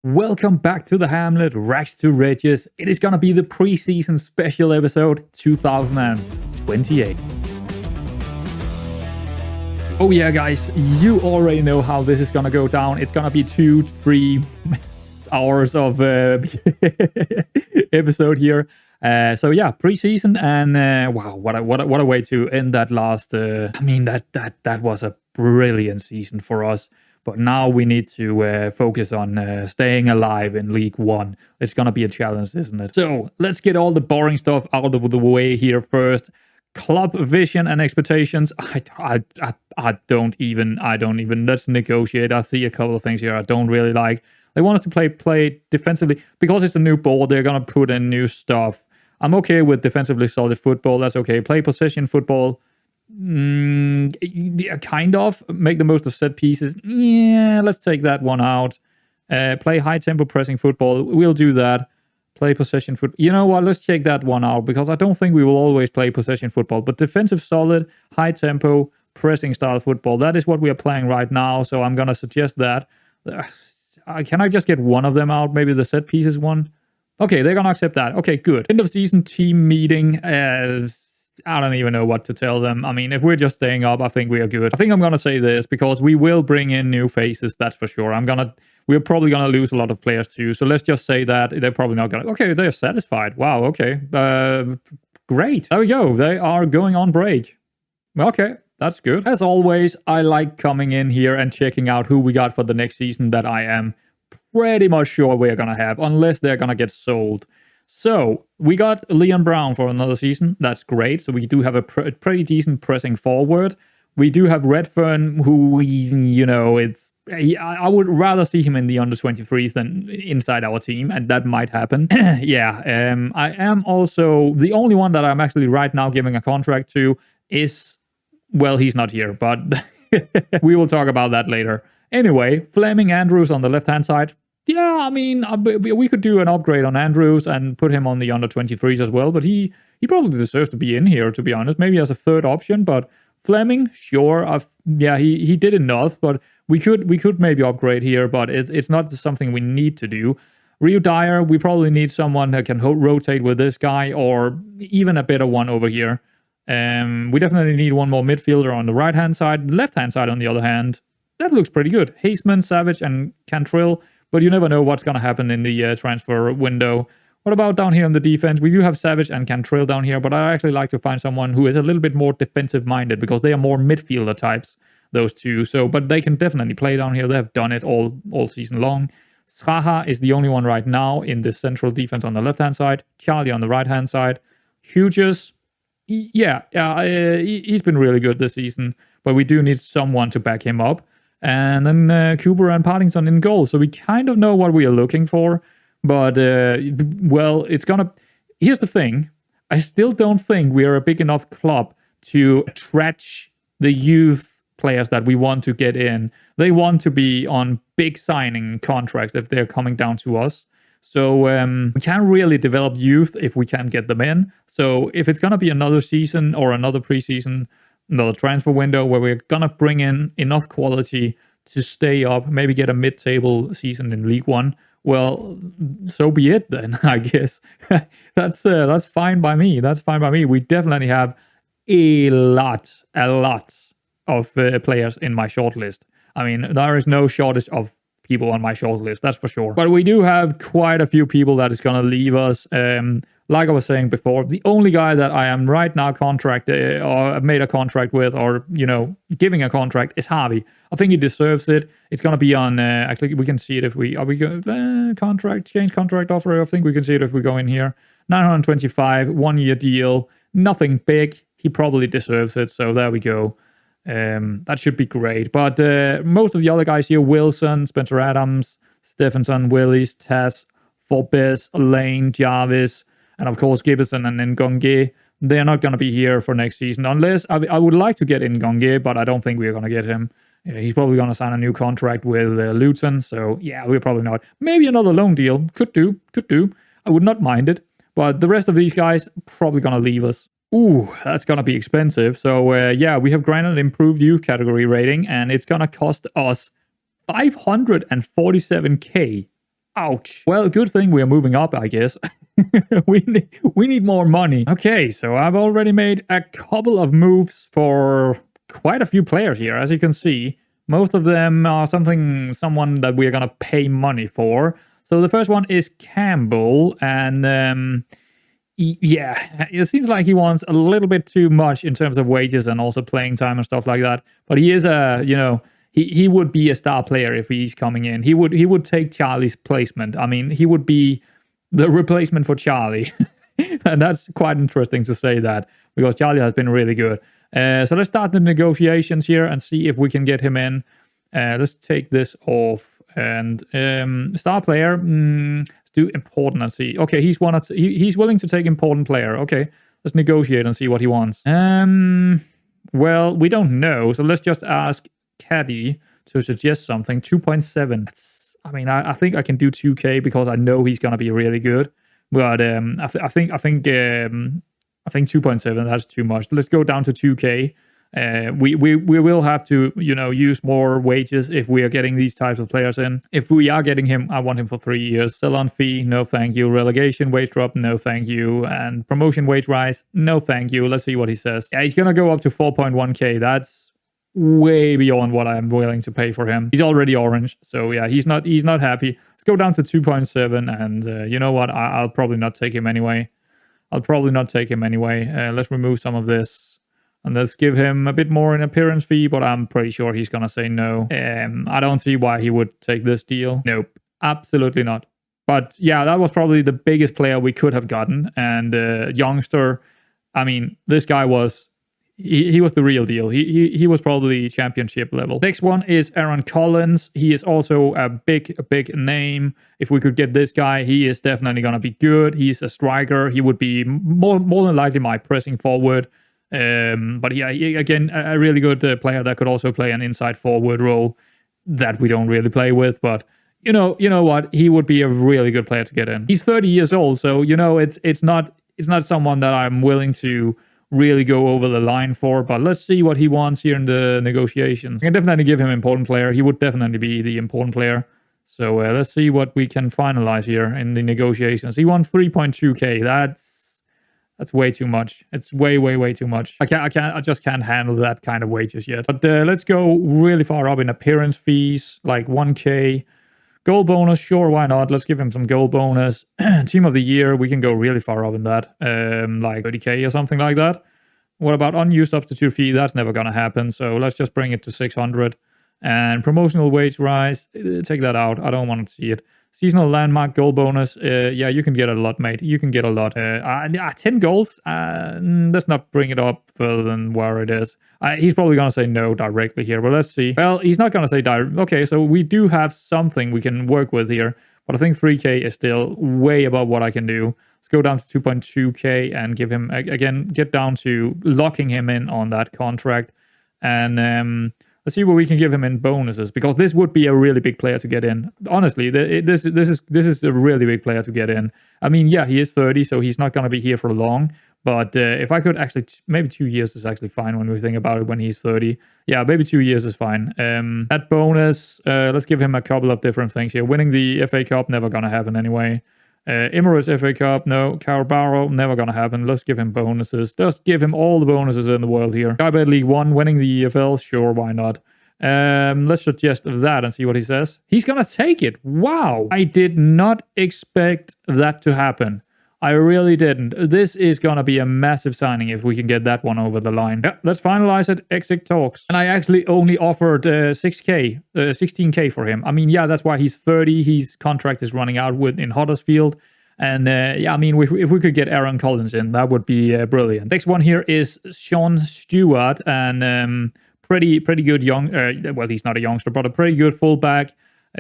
Welcome back to the Hamlet, Rags to Riches. It is gonna be the pre-season special episode 2028. Oh yeah, guys, you already know how this is gonna go down. It's gonna be 2-3 hours of episode here. So yeah, pre-season, and wow, what a way to end that last. I mean, that was a brilliant season for us. But now we need to focus on staying alive in League One. It's gonna be a challenge, isn't it? So let's get all the boring stuff out of the way here first. Club vision and expectations. I don't even. Let's negotiate. I see a couple of things here I don't really like. They want us to play defensively because it's a new ball. They're gonna put in new stuff. I'm okay with defensively solid football. That's okay. Play possession football. Yeah, kind of. Make the most of set pieces. Yeah, let's take that one out. Play high tempo pressing football. We'll do that. Play possession football. You know what? Let's check that one out because I don't think we will always play possession football. But defensive solid, high tempo, pressing style football. That is what we are playing right now. So I'm gonna suggest that. Can I just get one of them out? Maybe the set pieces one. Okay, they're gonna accept that. Okay, good. End of season team meeting. I don't even know what to tell them. I mean, if we're just staying up, I think we are good. I think I'm gonna say this because we will bring in new faces. That's for sure. We're probably gonna lose a lot of players too. So let's just say that they're probably not gonna. Okay, they're satisfied. Wow. Okay. Great. There we go. They are going on break. Okay. That's good. As always, I like coming in here and checking out who we got for the next season that I am pretty much sure we're gonna have, unless they're gonna get sold. So we got Leon Brown for another season. That's great. So we do have a pretty decent pressing forward. We do have Redfern, who I would rather see him in the under 23s than inside our team, and that might happen. Yeah. I am also the only one that I'm actually right now giving a contract to is, well, he's not here, but we will talk about that later. Anyway, Fleming Andrews on the left-hand side. Yeah, I mean, we could do an upgrade on Andrews and put him on the under 23s as well, but he probably deserves to be in here, to be honest. Maybe as a third option, but Fleming, sure. He did enough, but we could maybe upgrade here, but it's not something we need to do. Rio Dyer, we probably need someone that can rotate with this guy, or even a better one over here. We definitely need one more midfielder on the right-hand side. Left-hand side, on the other hand, that looks pretty good. Haseman, Savage, and Cantrill. But you never know what's going to happen in the transfer window. What about down here on the defense? We do have Savage and Cantrill down here, but I actually like to find someone who is a little bit more defensive-minded because they are more midfielder types, those two. So, but they can definitely play down here. They have done it all season long. Sraha is the only one right now in the central defense on the left-hand side. Charlie on the right-hand side. Hughes, he's been really good this season, but we do need someone to back him up. And then Cooper and Partington in goal. So we kind of know what we are looking for. But, well, here's the thing. I still don't think we are a big enough club to stretch the youth players that we want to get in. They want to be on big signing contracts if they're coming down to us. So we can't really develop youth if we can't get them in. So if it's going to be another season or another preseason, another transfer window where we're gonna bring in enough quality to stay up, maybe get a mid-table season in League One, well, so be it then, I guess. That's fine by me. That's fine by me. We definitely have a lot of players in my shortlist. I mean, there is no shortage of people on my shortlist, that's for sure. But we do have quite a few people that is gonna leave us. Like I was saying before, the only guy that I am right now made a contract with, or giving a contract, is Harvey. I think he deserves it. It's gonna be on. Actually, we can see it if we change contract offer. I think we can see it if we go in here. 925, 1-year deal. Nothing big. He probably deserves it. So there we go. That should be great. But most of the other guys here: Wilson, Spencer Adams, Stephenson, Willis, Tess, Forbes, Lane, Jarvis. And of course, Gibson and Ngonge, they're not going to be here for next season. Unless, I would like to get Ngonge, but I don't think we're going to get him. He's probably going to sign a new contract with Luton. So yeah, we're probably not. Maybe another loan deal. Could do. I would not mind it. But the rest of these guys, probably going to leave us. Ooh, that's going to be expensive. So we have granted improved youth category rating, and it's going to cost us 547k Ouch. Well, good thing we are moving up, I guess. we need more money. Okay, so I've already made a couple of moves for quite a few players here, as you can see. Most of them are someone that we're gonna pay money for. So the first one is Campbell, and yeah, it seems like he wants a little bit too much in terms of wages and also playing time and stuff like that. But he is he would be a star player if he's coming in. He would take Charlie's placement. I mean, he would be the replacement for Charlie. And that's quite interesting to say that, because Charlie has been really good. So let's start the negotiations here and see if we can get him in. Let's take this off. And star player, let's do important and see. Okay, he's willing to take important player. Okay, let's negotiate and see what he wants. Well, we don't know, so let's just ask Caddy to suggest something. 2.7. I mean, I think I can do 2K because I know he's gonna be really good. But I think 2.7, that's too much. Let's go down to 2K. We will have to, use more wages if we are getting these types of players in. If we are getting him, I want him for 3 years. Sell-on fee, no thank you. Relegation wage drop, no thank you. And promotion wage rise, no thank you. Let's see what he says. Yeah, he's gonna go up to 4.1K. That's way beyond what I'm willing to pay for him. He's already orange, so yeah, he's not happy. Let's go down to 2.7, and you know what? I'll probably not take him anyway. Let's remove some of this. And let's give him a bit more in appearance fee, but I'm pretty sure he's going to say no. I don't see why he would take this deal. Nope, absolutely not. But yeah, that was probably the biggest player we could have gotten. And youngster, I mean, this guy was... He was the real deal. He was probably championship level. Next one is Aaron Collins. He is also a big name. If we could get this guy, he is definitely going to be good. He's a striker. He would be more than likely my pressing forward. But yeah, again, a really good player that could also play an inside forward role that we don't really play with. But you know what? He would be a really good player to get in. He's 30 years old, so it's not someone that I'm willing to really go over the line for, but let's see what he wants here in the negotiations. I can definitely give him important player. He would definitely be the important player. So let's see what we can finalize here in the negotiations. He wants 3.2K. That's way too much. It's way too much. I just can't handle that kind of wages yet. But let's go really far up in appearance fees, like 1K. Goal bonus, sure, why not? Let's give him some goal bonus. Team of the year, we can go really far up in that. Like 30K or something like that. What about unused substitute fee? That's never going to happen. So let's just bring it to 600. And promotional wage rise, take that out. I don't want to see it. Seasonal landmark goal bonus. Yeah, you can get a lot, mate. You can get a lot. 10 goals. Let's not bring it up further than where it is. He's probably going to say no directly here, but let's see. Well, he's not going to say direct. Okay, so we do have something we can work with here, but I think 3K is still way above what I can do. Let's go down to 2.2K and give him, again, get down to locking him in on that contract. And let's see what we can give him in bonuses, because this would be a really big player to get in. Honestly, this is a really big player to get in. I mean, yeah, he is 30, so he's not going to be here for long. But if I could actually, maybe 2 years is actually fine when we think about it when he's 30. Yeah, maybe 2 years is fine. That bonus, let's give him a couple of different things here. Winning the FA Cup, never going to happen anyway. Emirates FA Cup, no. Carabao, never going to happen. Let's give him bonuses. Just give him all the bonuses in the world here. Sky Bet League 1, winning the EFL, sure, why not? Let's suggest that and see what he says. He's going to take it. Wow. I did not expect that to happen. I really didn't. This is going to be a massive signing if we can get that one over the line. Yeah, let's finalize it. Exit talks. And I actually only offered 16K for him. I mean, yeah, that's why he's 30. His contract is running out in Huddersfield. And yeah, I mean, if we could get Aaron Collins in, that would be brilliant. Next one here is Sean Stewart. And pretty good young, well, he's not a youngster, but a pretty good fullback.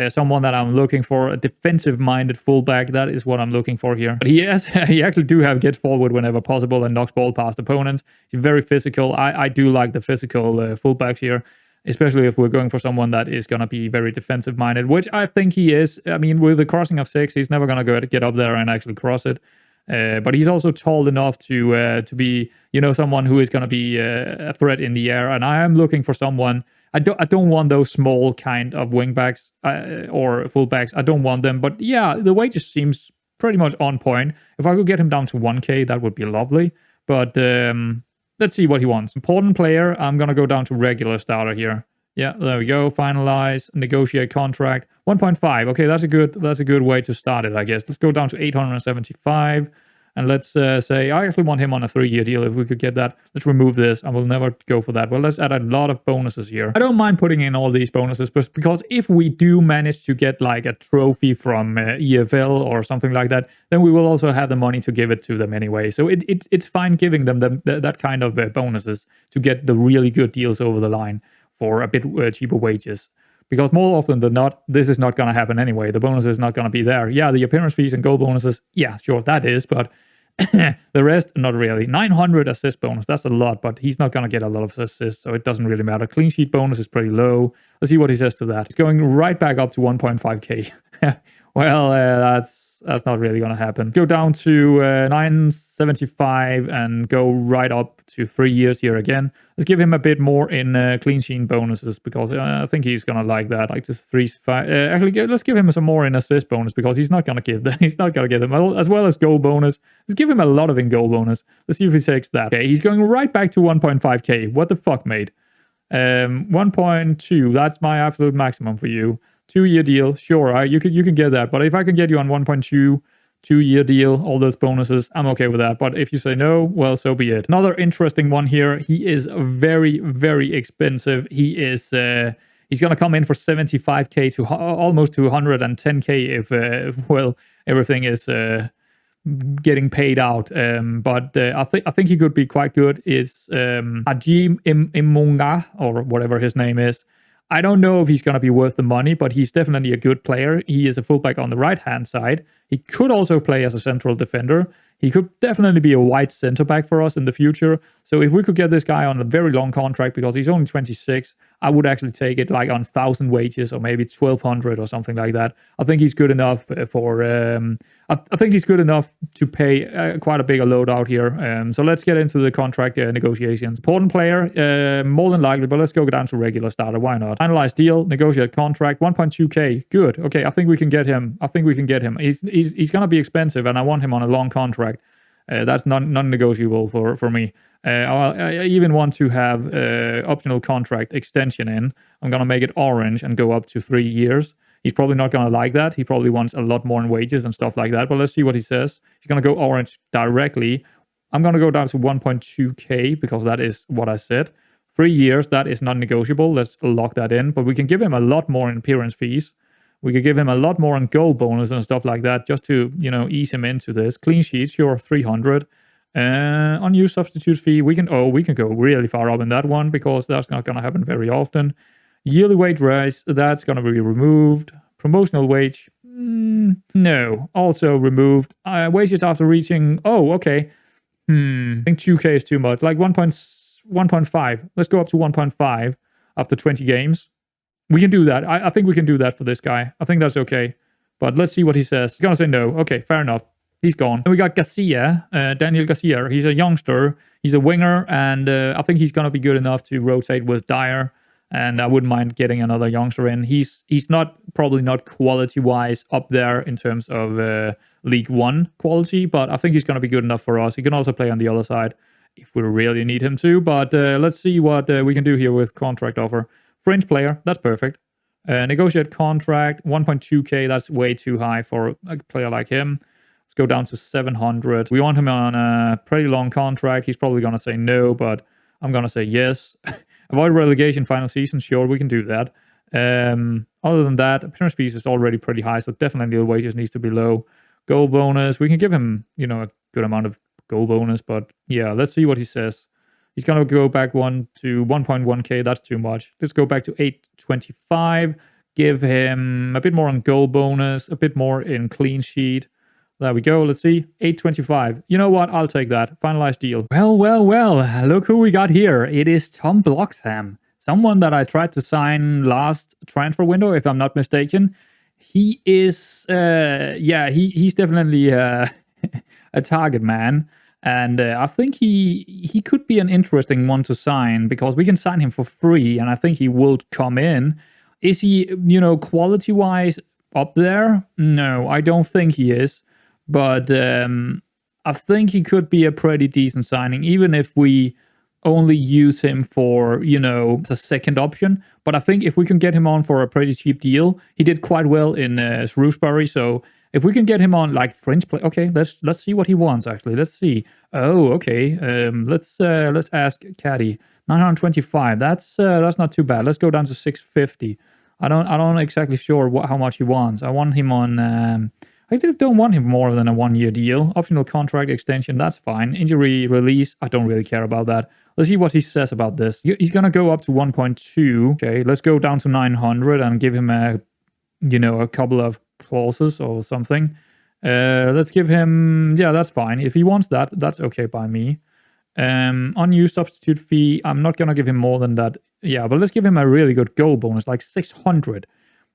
Someone that I'm looking for, a defensive-minded fullback. That is what I'm looking for here. But he actually do have get forward whenever possible and knocks ball past opponents. He's very physical. I do like the physical fullbacks here, especially if we're going for someone that is going to be very defensive-minded, which I think he is. I mean, with the crossing of 6, he's never going to get up there and actually cross it. But he's also tall enough to be, someone who is going to be a threat in the air. And I am looking for someone. I don't want those small kind of wingbacks or fullbacks. I don't want them. But yeah, the wages seems pretty much on point. If I could get him down to 1K, that would be lovely. But let's see what he wants. Important player. I'm gonna go down to regular starter here. Yeah, there we go. Finalize, negotiate contract. 1.5. Okay, that's a good way to start it, I guess. Let's go down to 875. And let's say, I actually want him on a 3-year deal if we could get that. Let's remove this. I will never go for that. Well, let's add a lot of bonuses here. I don't mind putting in all these bonuses, but because if we do manage to get like a trophy from EFL or something like that, then we will also have the money to give it to them anyway. So it's fine giving them that kind of bonuses to get the really good deals over the line for a bit cheaper wages. Because more often than not, this is not going to happen anyway. The bonus is not going to be there. Yeah, the appearance fees and goal bonuses, yeah, sure, that is, but the rest, not really. 900 assist bonus, that's a lot, but he's not going to get a lot of assists, so it doesn't really matter. Clean sheet bonus is pretty low. Let's see what he says to that. It's going right back up to 1.5k. Well, that's not really going to happen. Go down to 975 and go right up to 3 years here again. Let's give him a bit more in clean sheet bonuses because I think he's going to like that. Like just 3-5. Actually, let's give him some more in assist bonus because he's not going to give that. He's not going to get them as well as goal bonus. Let's give him a lot of in goal bonus. Let's see if he takes that. Okay, he's going right back to 1.5k. What the fuck, mate? 1.2. That's my absolute maximum for you. 2-year deal, sure, you can get that. But if I can get you on 1.2, 2-year deal, all those bonuses, I'm okay with that. But if you say no, well, so be it. Another interesting one here. He is very, very expensive. He is he's gonna come in for 75k to almost to 110k if well everything is getting paid out. But I think he could be quite good. Is Ajim Imunga or whatever his name is. I don't know if he's going to be worth the money, but he's definitely a good player. He is a fullback on the right-hand side. He could also play as a central defender. He could definitely be a wide centre-back for us in the future. So if we could get this guy on a very long contract, because he's only 26, I would actually take it like on 1,000 wages or maybe 1,200 or something like that. I think he's good enough for... I think he's good enough to pay quite a bigger load out here. So let's get into the contract negotiations. Important player, more than likely, but let's go down to regular starter. Why not? Finalize deal, negotiate contract, 1.2k. Good. Okay, I think we can get him. He's going to be expensive, and I want him on a long contract. That's non-negotiable for me. I even want to have optional contract extension in. I'm going to make it orange and go up to 3 years. He's probably not going to like that. He probably wants a lot more in wages and stuff like that. But let's see what he says. He's going to go orange directly. I'm going to go down to 1.2k because that is what I said. 3 years, that is non-negotiable. Let's lock that in. But we can give him a lot more in appearance fees. We could give him a lot more in goal bonus and stuff like that just to, ease him into this. Clean sheets, sure, 300. Unused substitute fee, we can go really far up in that one because that's not going to happen very often. Yearly wage rise, that's going to be removed. Promotional wage, no, also removed. Wages after reaching, okay. I think 2k is too much. Like 1.5. Let's go up to 1.5 after 20 games. We can do that. I think we can do that for this guy. I think that's okay. But let's see what he says. He's going to say no. Okay, fair enough. He's gone. And we got Garcia, Daniel Garcia. He's a youngster. He's a winger, and I think he's going to be good enough to rotate with Dyer. And I wouldn't mind getting another youngster in. He's probably not quality-wise up there in terms of League One quality, but I think he's going to be good enough for us. He can also play on the other side if we really need him to. But let's see what we can do here with contract offer. Fringe player, that's perfect. Negotiate contract, 1.2k, that's way too high for a player like him. Let's go down to 700. We want him on a pretty long contract. He's probably going to say no, but I'm going to say yes. Avoid relegation final season, sure, we can do that. Other than that, appearance fees is already pretty high, so definitely the wages needs to be low. Goal bonus, we can give him, a good amount of goal bonus, but yeah, let's see what he says. He's going to go back to 1.1k, that's too much. Let's go back to 825, give him a bit more on goal bonus, a bit more in clean sheet. There we go. Let's see. 825. You know what? I'll take that. Finalized deal. Well. Look who we got here. It is Tom Bloxham. Someone that I tried to sign last transfer window, if I'm not mistaken. He is, he's definitely a target man. And I think he could be an interesting one to sign because we can sign him for free, and I think he will come in. Is he, quality-wise up there? No, I don't think he is. But I think he could be a pretty decent signing, even if we only use him for, a second option. But I think if we can get him on for a pretty cheap deal, he did quite well in Shrewsbury. So if we can get him on like French play, okay, let's see what he wants. Actually, let's see. Oh, okay. Let's ask Caddy. 925. That's not too bad. Let's go down to 650. I don't exactly sure how much he wants. I want him on. I don't want him more than a 1-year deal. Optional contract extension. That's fine. Injury release. I don't really care about that. Let's see what he says about this. He's gonna go up to 1.2. Okay, let's go down to 900 and give him a couple of clauses or something. Let's give him. Yeah, that's fine. If he wants that, that's okay by me. Unused substitute fee, I'm not gonna give him more than that. Yeah, but let's give him a really good goal bonus, like 600.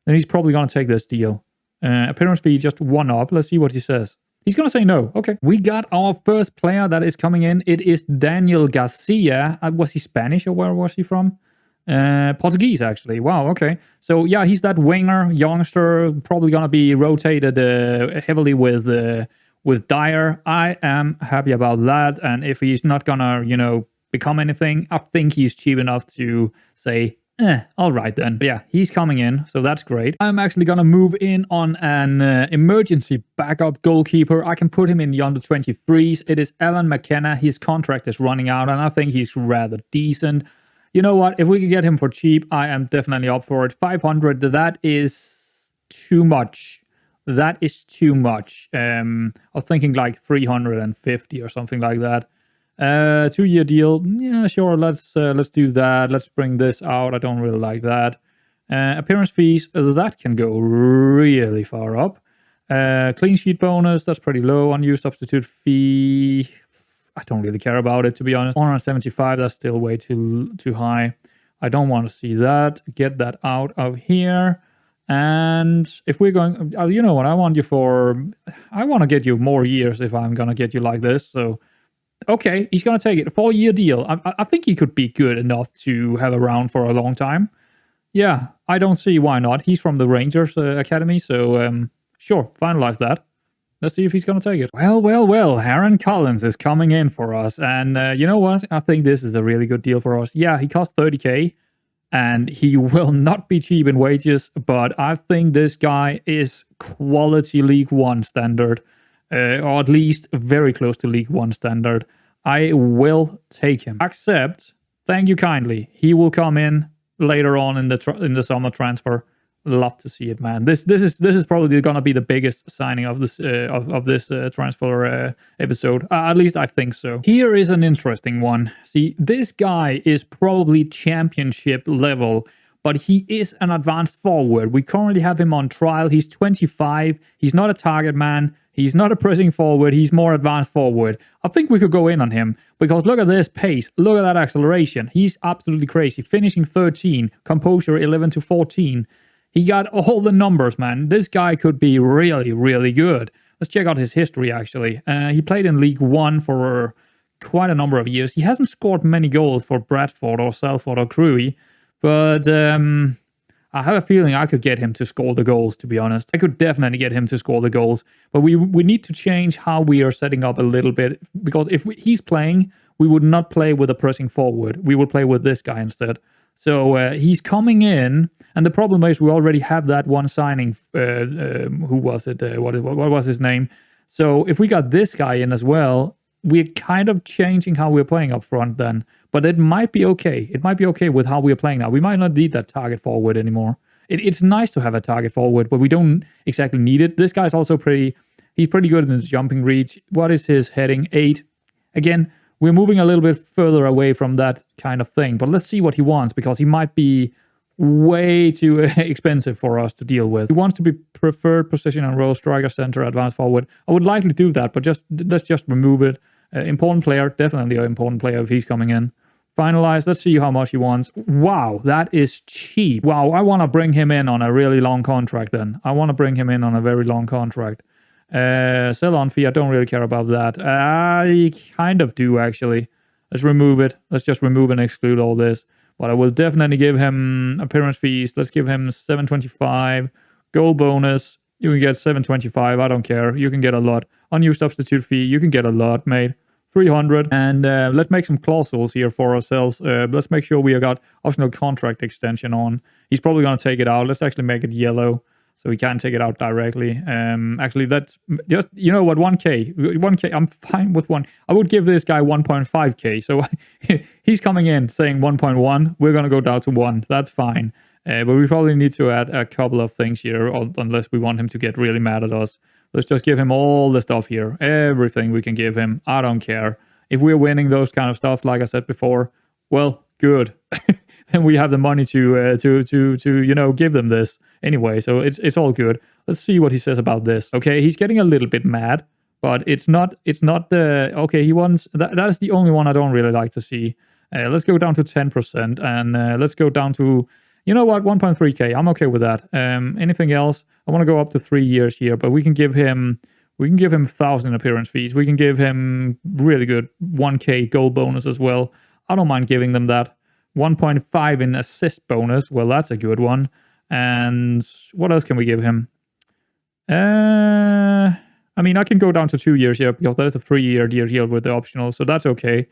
Then he's probably gonna take this deal. Appearance fee, just 1 up. Let's see what he says. He's gonna say no. Okay. We got our first player that is coming in. It is Daniel Garcia. Was he Spanish or where was he from? Portuguese, actually. Wow, okay. So yeah, he's that winger, youngster, probably gonna be rotated heavily with Dyer. I am happy about that. And if he's not gonna, become anything, I think he's cheap enough to say, all right then. But yeah, he's coming in, so that's great. I'm actually gonna move in on an emergency backup goalkeeper. I can put him in the under-23s. It is Alan Mckenna. His contract is running out, and I think he's rather decent. You know what? If we can get him for cheap, I am definitely up for it. 500, that is too much. That is too much. I was thinking like 350 or something like that. 2-year deal. Yeah, sure. Let's do that. Let's bring this out. I don't really like that. Appearance fees, that can go really far up. Clean sheet bonus, that's pretty low. Unused substitute fee, I don't really care about it, to be honest. 175, that's still way too high. I don't want to see that. Get that out of here. And if we're going, you know what, I want to get you more years if I'm going to get you like this. So, okay, he's going to take it. A 4-year deal. I think he could be good enough to have around for a long time. Yeah, I don't see why not. He's from the Rangers Academy, so sure, finalize that. Let's see if he's going to take it. Well, Aaron Collins is coming in for us. And you know what? I think this is a really good deal for us. Yeah, he costs 30k. And he will not be cheap in wages. But I think this guy is quality League One standard. Or at least very close to League One standard. I will take him. Except, thank you kindly, he will come in later on in the summer transfer. Love to see it, man. This is probably gonna be the biggest signing of this transfer episode. At least I think so. Here is an interesting one. See, this guy is probably championship level, but he is an advanced forward. We currently have him on trial. He's 25. He's not a target man. He's not a pressing forward. He's more advanced forward. I think we could go in on him because look at this pace. Look at that acceleration. He's absolutely crazy. Finishing 13. Composure 11 to 14. He got all the numbers, man. This guy could be really, really good. Let's check out his history, actually. He played in League One for quite a number of years. He hasn't scored many goals for Bradford or Salford or Crewe, but I have a feeling I could get him to score the goals, to be honest. I could definitely get him to score the goals, but we need to change how we are setting up a little bit, because if he's playing, we would not play with a pressing forward. We would play with this guy instead. So he's coming in, and the problem is we already have that one signing. Who was it? What was his name? So if we got this guy in as well, we're kind of changing how we're playing up front then. But it might be okay. It might be okay with how we're playing now. We might not need that target forward anymore. It's nice to have a target forward, but we don't exactly need it. This guy's also he's pretty good in his jumping reach. What is his heading? 8. Again, we're moving a little bit further away from that kind of thing. But let's see what he wants, because he might be way too expensive for us to deal with. He wants to be preferred position and role, striker, center, advanced forward. I would likely do that, but let's just remove it. Important player, definitely an important player if he's coming in. Finalize, let's see how much he wants. Wow, that is cheap. Wow, I want to bring him in on a really long contract then. I want to bring him in on a very long contract. Sell on fee, I don't really care about that. I kind of do, actually. Let's remove it. Let's just remove and exclude all this. But I will definitely give him appearance fees. Let's give him 725. Goal bonus. You can get 725. I don't care. You can get a lot. Unused substitute fee. You can get a lot, mate. 300. And let's make some clauses here for ourselves. Let's make sure we got optional contract extension on. He's probably going to take it out. Let's actually make it yellow so we can take it out directly. Actually, that's just, you know what, 1K. 1K, I'm fine with one. I would give this guy 1.5K. So he's coming in saying 1.1. We're going to go down to 1. That's fine. But we probably need to add a couple of things here, unless we want him to get really mad at us. Let's just give him all the stuff here. Everything we can give him. I don't care. If we're winning those kind of stuff, like I said before, well, good. Then we have the money to give them this anyway. So it's all good. Let's see what he says about this. Okay, he's getting a little bit mad, but it's not the okay. He wants that is the only one I don't really like to see. Let's go down to 10% and let's go down to, you know what, 1.3K. I'm okay with that. Anything else? I want to go up to 3 years here, but we can give him 1,000 appearance fees. We can give him really good 1K goal bonus as well. I don't mind giving them that. 1.5 in assist bonus. Well, that's a good one. And what else can we give him? I mean, I can go down to 2 years here because that is a 3-year deal with the optional, so that's okay.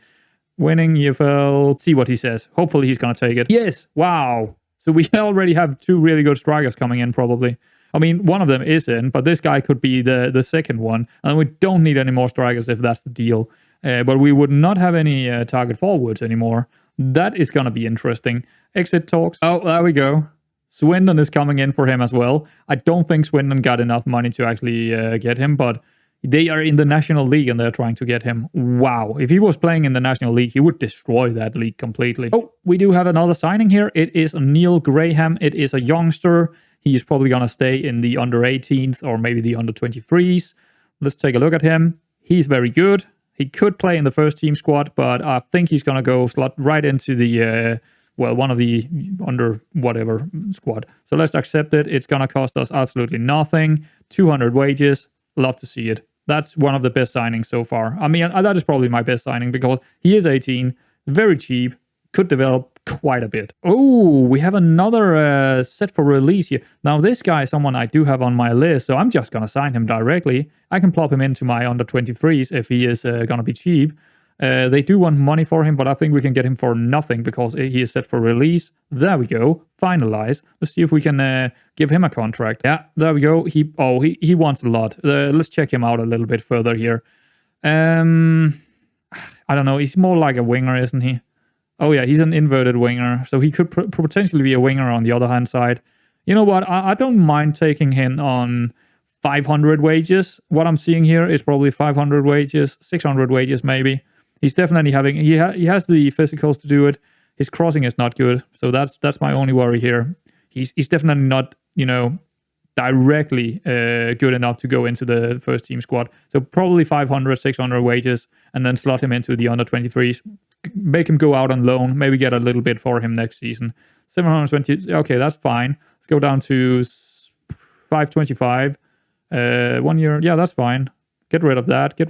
Winning EFL. See what he says. Hopefully he's going to take it. Yes! Wow! So we already have 2 really good strikers coming in, probably. I mean, one of them is in, but this guy could be the second one. And we don't need any more strikers if that's the deal. But we would not have any target forwards anymore. That is going to be interesting. Exit talks. Oh, there we go. Swindon is coming in for him as well. I don't think Swindon got enough money to actually get him, but they are in the National League and they're trying to get him. Wow. If he was playing in the National League, he would destroy that league completely. Oh, we do have another signing here. It is Neil Graham. It is a youngster. He is probably going to stay in the under 18s or maybe the under 23s. Let's take a look at him. He's very good. He could play in the first team squad, but I think he's going to go slot right into the, one of the under whatever squad. So let's accept it. It's going to cost us absolutely nothing. 200 wages. Love to see it. That's one of the best signings so far. I mean, that is probably my best signing because he is 18, very cheap, could develop quite a bit. Oh, we have another set for release here. Now, this guy is someone I do have on my list, so I'm just going to sign him directly. I can plop him into my under 23s if he is going to be cheap. They do want money for him, but I think we can get him for nothing because he is set for release. There we go. Finalize. Let's see if we can give him a contract. Yeah, there we go. He wants a lot. Let's check him out a little bit further here. I don't know. He's more like a winger, isn't he? Oh yeah, he's an inverted winger, so he could potentially be a winger on the other hand side. You know what? I don't mind taking him on 500 wages. What I'm seeing here is probably 500 wages, 600 wages maybe. He's definitely having, he has the physicals to do it. His crossing is not good, so that's my only worry here. He's definitely not, directly good enough to go into the first team squad. So probably 500, 600 wages, and then slot him into the under 23s. Make him go out on loan, maybe get a little bit for him next season. 720, okay, that's fine. Let's go down to 525. 1 year, yeah, that's fine. Get rid of that.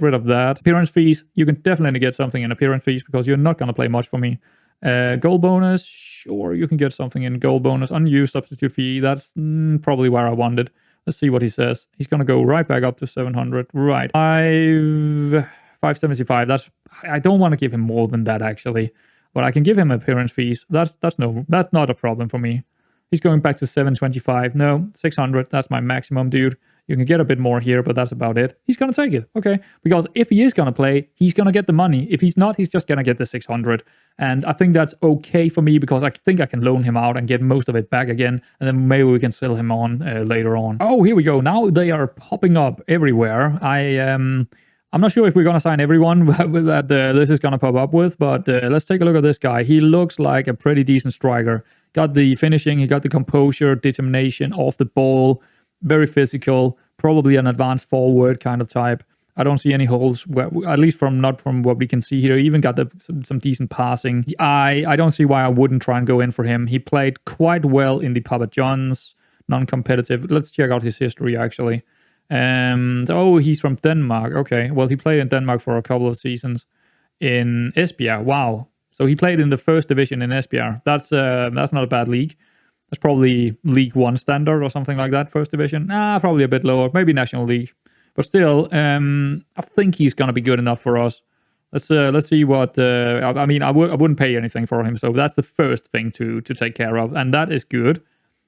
Appearance fees, you can definitely get something in appearance fees because you're not going to play much for me. Goal bonus, sure, you can get something in goal bonus. Unused substitute fee, that's probably where I wanted. Let's see what he says. He's going to go right back up to 700. Right. 575. I don't want to give him more than that actually, but I can give him appearance fees. That's not a problem for me. He's going back to 725. No, 600. That's my maximum, dude. You can get a bit more here, but that's about it. He's going to take it, okay? Because if he is going to play, he's going to get the money. If he's not, he's just going to get the 600. And I think that's okay for me because I think I can loan him out and get most of it back again. And then maybe we can sell him on later on. Oh, here we go. Now they are popping up everywhere. I'm not sure if we're going to sign everyone that this is going to pop up with, but let's take a look at this guy. He looks like a pretty decent striker. Got the finishing, he got the composure, determination off the ball. Very physical, probably an advanced forward kind of type. I don't see any holes, at least not from what we can see here. He even got some decent passing. I don't see why I wouldn't try and go in for him. He played quite well in the Papa John's, non-competitive. Let's check out his history, actually. He's from Denmark. Okay, well, he played in Denmark for a couple of seasons in Esbjerg. Wow. So he played in the first division in Esbjerg. That's not a bad league. That's probably League One standard or something like that, first division. Probably a bit lower, maybe National League. But still, I think he's going to be good enough for us. Let's see what. I mean, I wouldn't pay anything for him, so that's the first thing to take care of, and that is good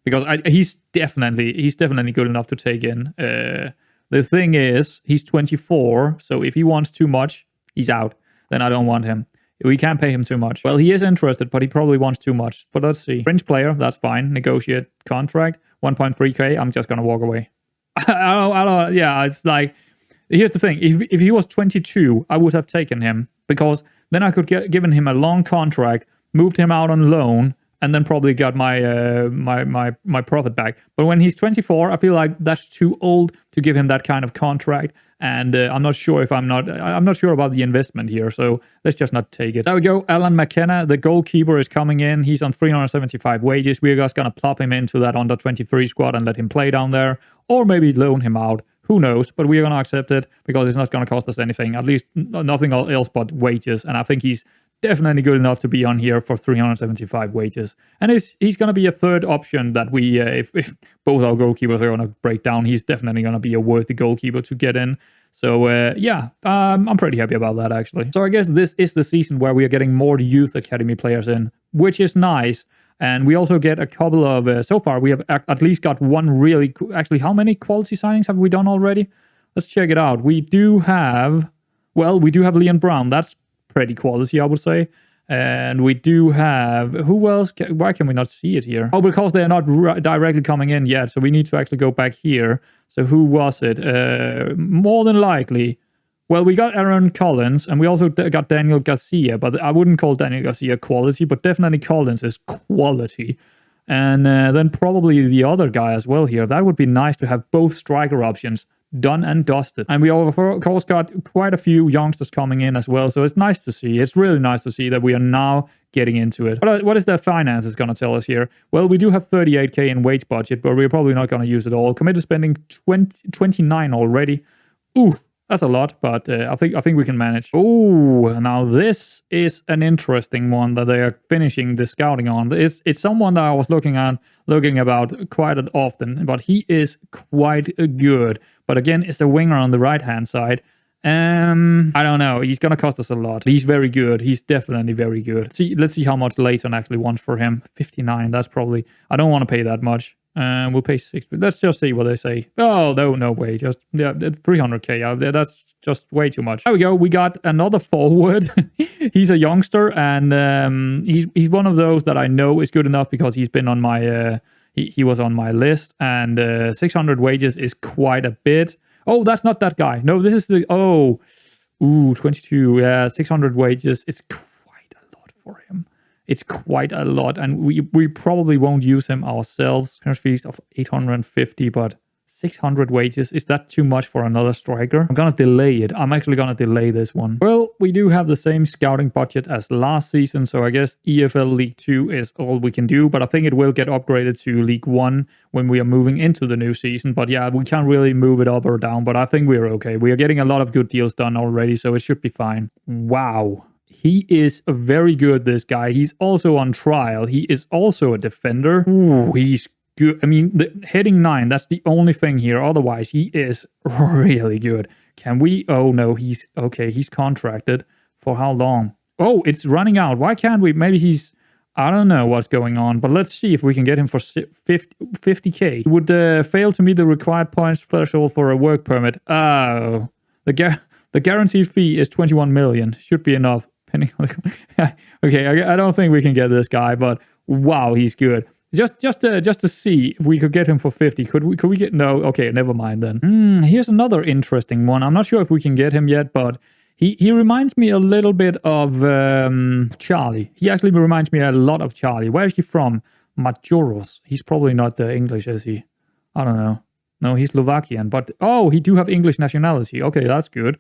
because he's definitely good enough to take in. The thing is, he's 24, so if he wants too much, he's out. Then I don't want him. We can't pay him too much. Well, he is interested, but he probably wants too much. But let's see. Fringe player, that's fine. Negotiate contract, 1.3k. I'm just gonna walk away. I don't. Yeah, it's like. Here's the thing. If he was 22, I would have taken him because then I could given him a long contract, moved him out on loan, and then probably got my profit back. But when he's 24, I feel like that's too old to give him that kind of contract. And I'm not sure I'm not sure about the investment here, so let's just not take it. There we go. Alan Mckenna, the goalkeeper, is coming in. He's on 375 wages. We're just gonna plop him into that under 23 squad and let him play down there, or maybe loan him out. Who knows? But we're gonna accept it because it's not gonna cost us anything. At least nothing else but wages. And I think he's definitely good enough to be on here for 375 wages. And he's going to be a third option that we, if both our goalkeepers are going to break down, he's definitely going to be a worthy goalkeeper to get in. So, I'm pretty happy about that, actually. So I guess this is the season where we are getting more youth academy players in, which is nice. And we also get a couple of, so far, we have at least got one really, actually, how many quality signings have we done already? Let's check it out. We do have Leon Brown. That's pretty quality, I would say. And we do have, who else? Why can we not see it here? Oh, because they're not directly coming in yet. So we need to actually go back here. So who was it? More than likely. Well, we got Aaron Collins and we also got Daniel Garcia, but I wouldn't call Daniel Garcia quality, but definitely Collins is quality. And then probably the other guy as well here. That would be nice to have both striker options done and dusted. And we of course got quite a few youngsters coming in as well, so it's nice to see. It's really nice to see that we are now getting into it. What is the finances going to tell us here? Well, we do have 38k in wage budget, but we're probably not going to use it all. Committed spending 29 already. Ooh, that's a lot, but I think we can manage. Oh, now this is an interesting one that they are finishing the scouting on. It's someone that I was looking about quite often, but he is quite good. But again, it's the winger on the right-hand side. I don't know. He's going to cost us a lot. He's very good. He's definitely very good. Let's see how much Leighton actually wants for him. 59. That's probably... I don't want to pay that much. We'll pay 60. Let's just see what they say. Oh, no way. Just 300k. That's just way too much. There we go. We got another forward. He's a youngster, and he's one of those that I know is good enough because he's been on my... He was on my list, and 600 wages is quite a bit. Oh, that's not that guy. No, this is the... 22. Yeah, 600 wages. It's quite a lot for him. It's quite a lot, and we probably won't use him ourselves. Current fees of 850, but 600 wages, is that too much for another striker? I'm gonna delay it. I'm actually gonna delay this one. Well, we do have the same scouting budget as last season, so I guess EFL League 2 is all we can do, but I think it will get upgraded to League 1 when we are moving into the new season. But yeah, we can't really move it up or down, but I think we're okay. We are getting a lot of good deals done already, so it should be fine. Wow. He is very good, this guy. He's also on trial. He is also a defender. Ooh, he's good. I mean, the heading 9, that's the only thing here. Otherwise, he is really good. Can we... Oh, no, he's... Okay, he's contracted. For how long? Oh, it's running out. Why can't we... Maybe he's... I don't know what's going on, but let's see if we can get him for 50k. He would fail to meet the required points threshold for a work permit. Oh, the guaranteed fee is 21 million. Should be enough. Okay, I don't think we can get this guy, but wow, he's good. Just to see if we could get him for 50. Could we get... No, okay, never mind then. Here's another interesting one. I'm not sure if we can get him yet, but he reminds me a little bit of Charlie. He actually reminds me a lot of Charlie. Where is he from? Majoros. He's probably not English, is he? I don't know. No, he's Slovakian, but he do have English nationality. Okay, that's good.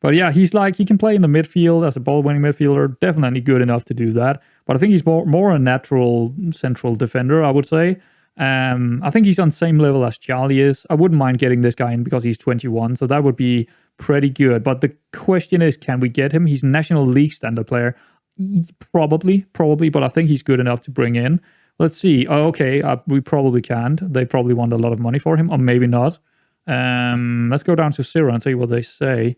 But yeah, he's like, he can play in the midfield as a ball-winning midfielder. Definitely good enough to do that. But I think he's more a natural central defender, I would say. I think he's on the same level as Charlie is. I wouldn't mind getting this guy in because he's 21, so that would be pretty good. But the question is, can we get him? He's National League standard player. Probably, but I think he's good enough to bring in. Let's see. Oh, okay, we probably can't. They probably want a lot of money for him, or maybe not. Let's go down to 0 and see what they say.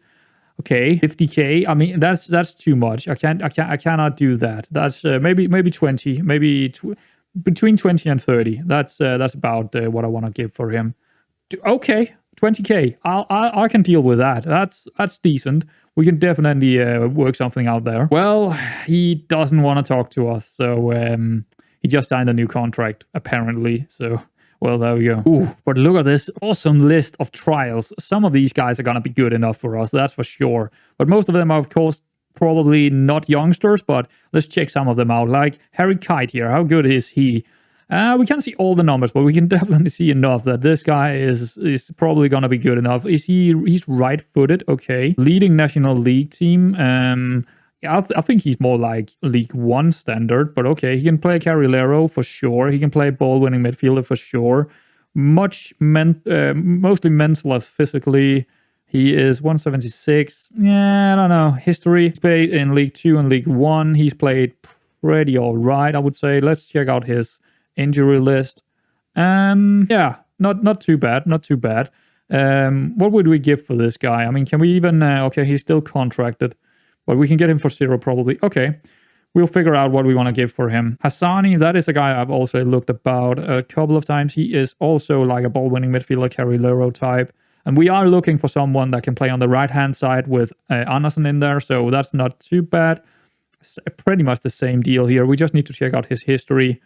Okay, 50k. I mean, that's too much. I cannot do that. That's maybe 20, between 20 and 30. That's about what I want to give for him. Okay, 20k. I can deal with that. That's decent. We can definitely work something out there. Well, he doesn't want to talk to us, so he just signed a new contract apparently. So. Well, there we go. Ooh, but look at this awesome list of trials. Some of these guys are going to be good enough for us, that's for sure. But most of them are, of course, probably not youngsters, but let's check some of them out. Like Harry Kite here, how good is he? We can't see all the numbers, but we can definitely see enough that this guy is probably going to be good enough. He's right-footed, okay. Leading National League team, yeah, I think he's more like League 1 standard, but okay, he can play Carrilero for sure. He can play ball-winning midfielder for sure. Mostly mental as physically. He is 176. Yeah, I don't know. History. He's played in League 2 and League 1. He's played pretty all right, I would say. Let's check out his injury list. Yeah, not too bad. Not too bad. What would we give for this guy? I mean, can we even... okay, he's still contracted. But we can get him for 0 probably. Okay, we'll figure out what we want to give for him. Hassani, that is a guy I've also looked about a couple of times. He is also like a ball-winning midfielder, Carrilero type. And we are looking for someone that can play on the right-hand side with Anderson in there. So that's not too bad. It's pretty much the same deal here. We just need to check out his history.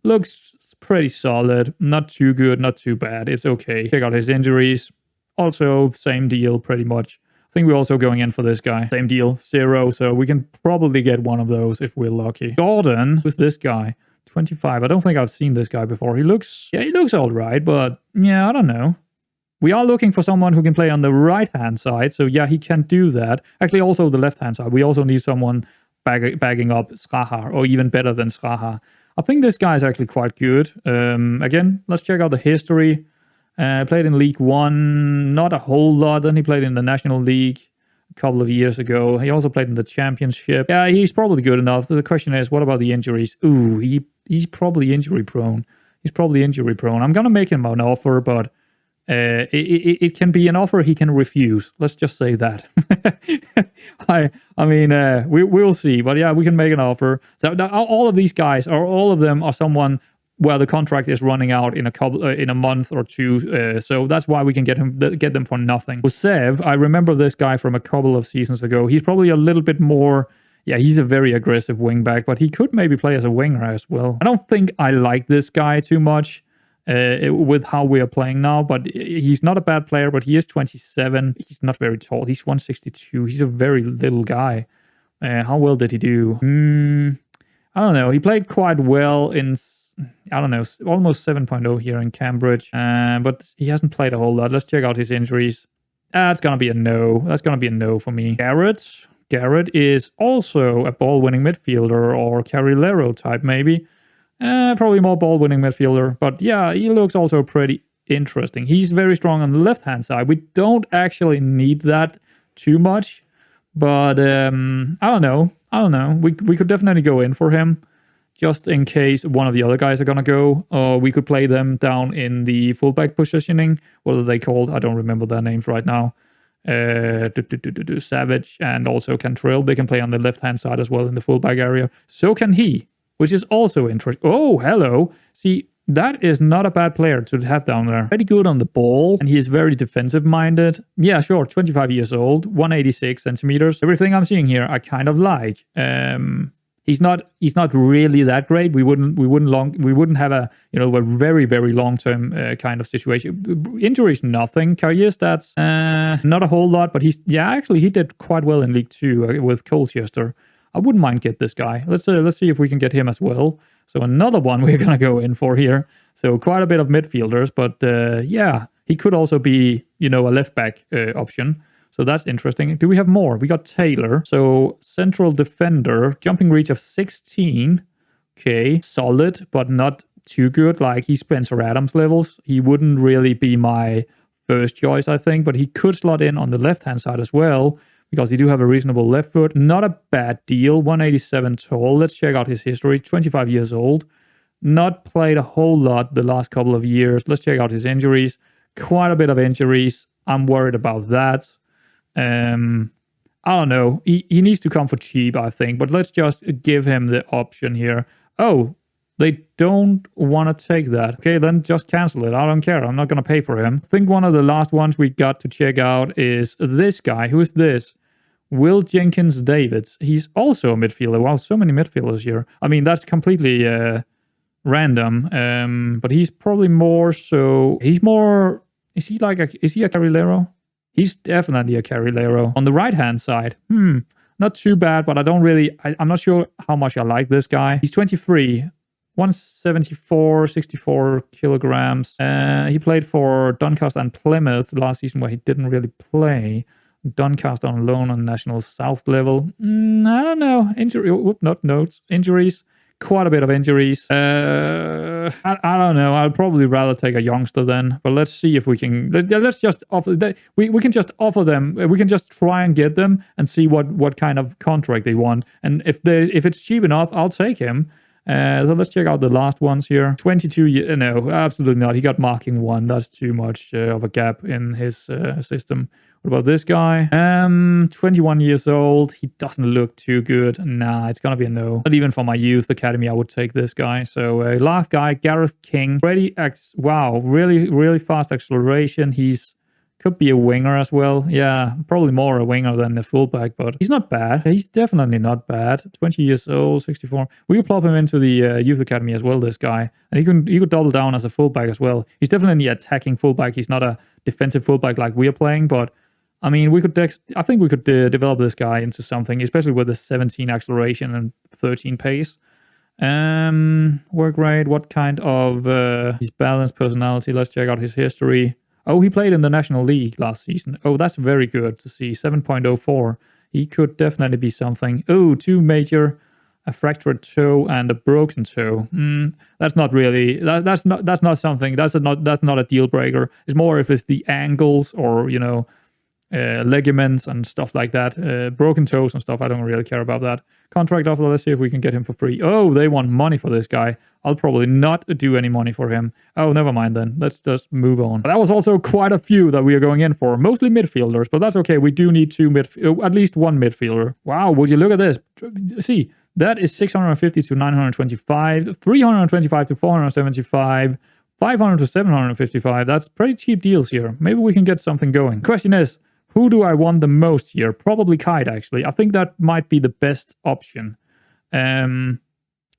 Looks pretty solid. Not too good, not too bad. It's okay. Check out his injuries. Also, same deal pretty much. I think we're also going in for this guy. Same deal, 0. So we can probably get one of those if we're lucky. Gordon, who's this guy? 25. I don't think I've seen this guy before. He looks all right, but yeah, I don't know. We are looking for someone who can play on the right-hand side. So yeah, he can do that. Actually, also the left-hand side. We also need someone bagging up Sraha, or even better than Sraha. I think this guy is actually quite good. Again, let's check out the history. Played in League 1, not a whole lot. Then he played in the National League a couple of years ago. He also played in the Championship. Yeah, he's probably good enough. The question is, what about the injuries? Ooh, he's probably injury prone. I'm going to make him an offer, but it can be an offer he can refuse. Let's just say that. I mean, we'll see. But yeah, we can make an offer. So all of these guys, or all of them, are someone where the contract is running out in a month or two, so that's why we can get them for nothing. Usev, I remember this guy from a couple of seasons ago. He's probably a little bit more... Yeah, he's a very aggressive wingback, but he could maybe play as a winger as well. I don't think I like this guy too much with how we are playing now, but he's not a bad player, but he is 27. He's not very tall. He's 162. He's a very little guy. How well did he do? I don't know. He played quite well in... I don't know, almost 7.0 here in Cambridge, but he hasn't played a whole lot. Let's check out his injuries. That's going to be a no. That's going to be a no for me. Gareth is also a ball-winning midfielder, or Carrilero type maybe. Probably more ball-winning midfielder, but yeah, he looks also pretty interesting. He's very strong on the left-hand side. We don't actually need that too much, but I don't know. We could definitely go in for him. Just in case one of the other guys are going to go. Or we could play them down in the fullback positioning. What are they called? I don't remember their names right now. Savage and also Cantrell. They can play on the left-hand side as well in the fullback area. So can he, which is also interesting. Oh, hello. See, that is not a bad player to have down there. Pretty good on the ball, and he is very defensive-minded. Yeah, sure, 25 years old, 186 centimeters. Everything I'm seeing here, I kind of like. He's not really that great. We wouldn't have a a very, very long-term kind of situation. Injuries, nothing. Career stats, not a whole lot, but he did quite well in League 2 with Colchester. I wouldn't mind get this guy. Let's see if we can get him as well. So another one we're gonna go in for here. So quite a bit of midfielders, but yeah, he could also be a left back option. So that's interesting. Do we have more? We got Taylor. So central defender, jumping reach of 16. Okay, solid, but not too good. Like, he's Spencer Adams levels. He wouldn't really be my first choice, I think, but he could slot in on the left-hand side as well, because he do have a reasonable left foot. Not a bad deal. 187 tall. Let's check out his history. 25 years old. Not played a whole lot the last couple of years. Let's check out his injuries. Quite a bit of injuries. I'm worried about that. I don't know. He needs to come for cheap, I think. But let's just give him the option here. Oh, they don't want to take that. Okay, then just cancel it. I don't care. I'm not going to pay for him. I think one of the last ones we got to check out is this guy. Who is this? Will Jenkins Davids. He's also a midfielder. Wow, so many midfielders here. I mean, that's completely random. But he's probably more so... He's more... Is he a Carrilero? He's definitely a Carrilero. On the right-hand side, not too bad, but I don't really... I'm not sure how much I like this guy. He's 23. 174, 64 kilograms. He played for Doncaster and Plymouth last season, where he didn't really play. Doncaster on loan on National South level. I don't know. Injuries. Quite a bit of injuries. I don't know. I'd probably rather take a youngster then. But let's see if we can... Let's just offer... We can just offer them. We can just try and get them and see what kind of contract they want. And if it's cheap enough, I'll take him. So let's check out the last ones here. 22 years... No, absolutely not. He got marking 1. That's too much of a gap in his system. What about this guy? 21 years old. He doesn't look too good. Nah, it's gonna be a no. Not even for my youth academy, I would take this guy. So last guy, Gareth King. Freddie wow, really, really fast acceleration. Could be a winger as well. Yeah, probably more a winger than a fullback, but he's not bad. He's definitely not bad. 20 years old, 64. We could plop him into the youth academy as well, this guy. And he could double down as a fullback as well. He's definitely an attacking fullback. He's not a defensive fullback like we are playing, but I mean, I think we could develop this guy into something, especially with the 17 acceleration and 13 pace. Work rate, what kind of his balanced personality? Let's check out his history. Oh, he played in the National League last season. Oh, that's very good to see. 7.04. He could definitely be something. Oh, 2 major, a fractured toe and a broken toe. That's not really. That's not something. That's not a deal breaker. It's more if it's the ankles or ligaments and stuff like that. Broken toes and stuff. I don't really care about that. Contract offer. Let's see if we can get him for free. Oh, they want money for this guy. I'll probably not do any money for him. Oh, never mind then. Let's just move on. That was also quite a few that we are going in for. Mostly midfielders, but that's okay. We do need at least one midfielder. Wow, would you look at this? See, that is 650 to 925, 325 to 475, 500 to 755. That's pretty cheap deals here. Maybe we can get something going. Question is, who do I want the most here? Probably Kite, actually. I think that might be the best option.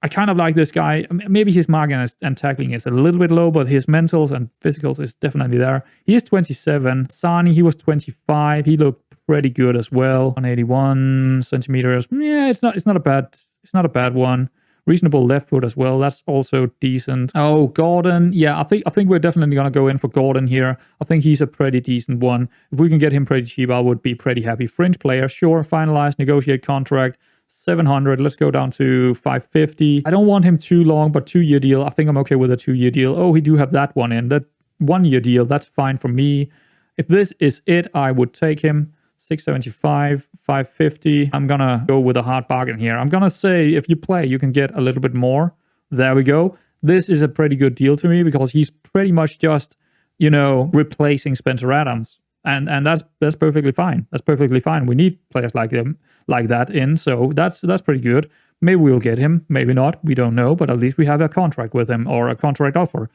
I kind of like this guy. Maybe his marking and tackling is a little bit low, but his mentals and physicals is definitely there. He is 27. Hassani, he was 25. He looked pretty good as well. 181 centimeters. Yeah, it's not a bad one. Reasonable left foot as well. That's also decent. Oh, Gordon. Yeah, I think we're definitely gonna go in for Gordon here. I think he's a pretty decent one. If we can get him pretty cheap, I would be pretty happy. Fringe player, sure. Finalize, negotiate contract. 700. Let's go down to 550. I don't want him too long, but 2-year deal. I think I'm okay with a 2-year deal. Oh, he do have that one in. That 1-year deal. That's fine for me. If this is it, I would take him. 675, 550. I'm gonna go with a hard bargain here. I'm gonna say if you play, you can get a little bit more. There we go. This is a pretty good deal to me because he's pretty much just, replacing Spencer Adams. And that's perfectly fine. That's perfectly fine. We need players like that in, so that's pretty good. Maybe we'll get him, maybe not. We don't know, but at least we have a contract with him or a contract offer.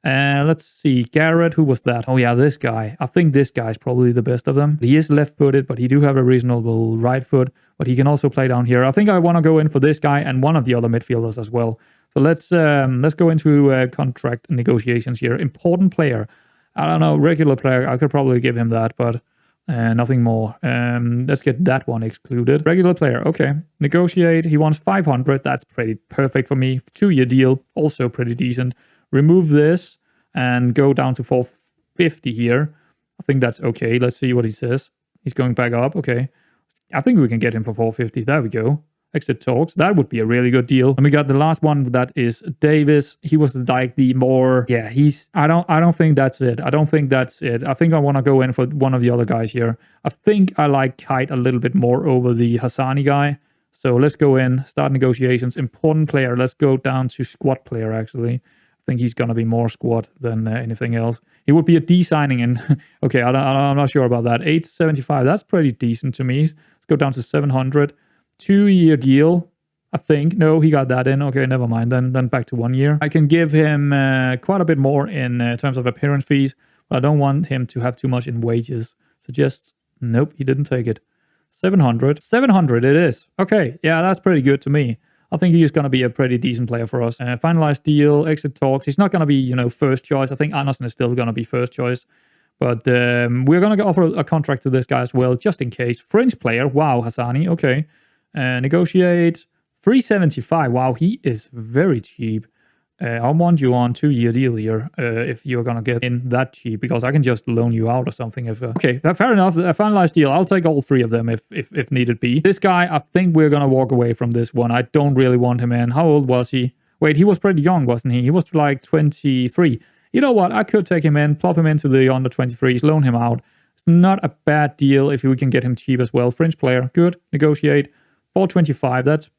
Let's see, Gareth, who was that? Oh yeah, this guy. I think this guy is probably the best of them. He is left-footed, but he do have a reasonable right foot, but he can also play down here. I think I want to go in for this guy and one of the other midfielders as well. So let's go into contract negotiations here. Important player. I don't know, regular player. I could probably give him that, but nothing more. Let's get that one excluded. Regular player, okay. Negotiate. He wants 500. That's pretty perfect for me. 2-year deal, also pretty decent. Remove this and go down to 450 here. I think that's okay. Let's see what he says. He's going back up. Okay. I think we can get him for 450. There we go. exit talks. That would be a really good deal. And we got the last one, that is Davis. He was like the more, yeah, I don't think that's it. I don't think that's it. I think I want to go in for one of the other guys here. I think I like Kite a little bit more over the Hassani guy. So let's go in, start negotiations. Important player. Let's go down to squad player, actually. I think he's going to be more squad than anything else. He would be a D signing, and okay, I'm not sure about that. 875, that's pretty decent to me. Let's go down to 700. 2-year deal, I think. No, he got that in. Okay, never mind. Then back to 1 year. I can give him quite a bit more in terms of appearance fees, but I don't want him to have too much in wages. So just, nope, he didn't take it. 700. 700 it is. Okay, yeah, that's pretty good to me. I think he's going to be a pretty decent player for us. Finalized deal, exit talks. He's not going to be, first choice. I think Anderson is still going to be first choice. But we're going to offer a contract to this guy as well, just in case. Fringe player. Wow, Hassani. Okay. Negotiate. 375. Wow, he is very cheap. I want you on 2-year deal here if you're going to get in that cheap, because I can just loan you out or something. Okay, fair enough. A finalized deal. I'll take all 3 of them if needed be. This guy, I think we're going to walk away from this one. I don't really want him in. How old was he? Wait, he was pretty young, wasn't he? He was like 23. You know what? I could take him in, plop him into the under 23s, loan him out. It's not a bad deal if we can get him cheap as well. Fringe player. Good. Negotiate. 425. That's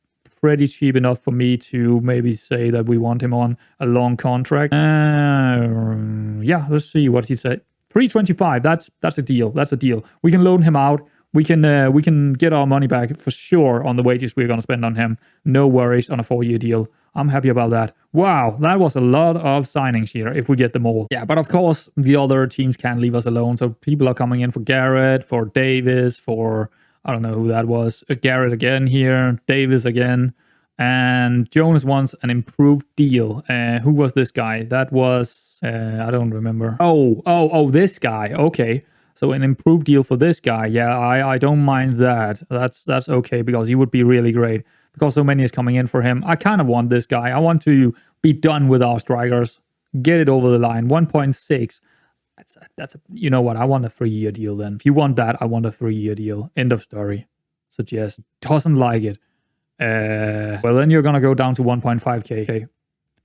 pretty cheap enough for me to maybe say that we want him on a long contract. Yeah, let's see what he said. 325. That's a deal. That's a deal. We can loan him out. We can get our money back for sure on the wages we're going to spend on him. No worries on a 4-year deal. I'm happy about that. Wow, that was a lot of signings here if we get them all. Yeah, but of course, the other teams can't leave us alone. So people are coming in for Gareth, for Davis, for... I don't know who that was. Gareth again here. Davis again. And Jonas wants an improved deal. Who was this guy? That was... I don't remember. Oh, this guy. Okay. So an improved deal for this guy. Yeah, I don't mind that. That's okay, because he would be really great. Because so many is coming in for him. I kind of want this guy. I want to be done with our strikers. Get it over the line. 1.6. That's you know what? I want a 3-year deal then. If you want that, I want a 3-year deal. End of story. Suggest. Doesn't like it. Well, then you're going to go down to 1.5k. Okay.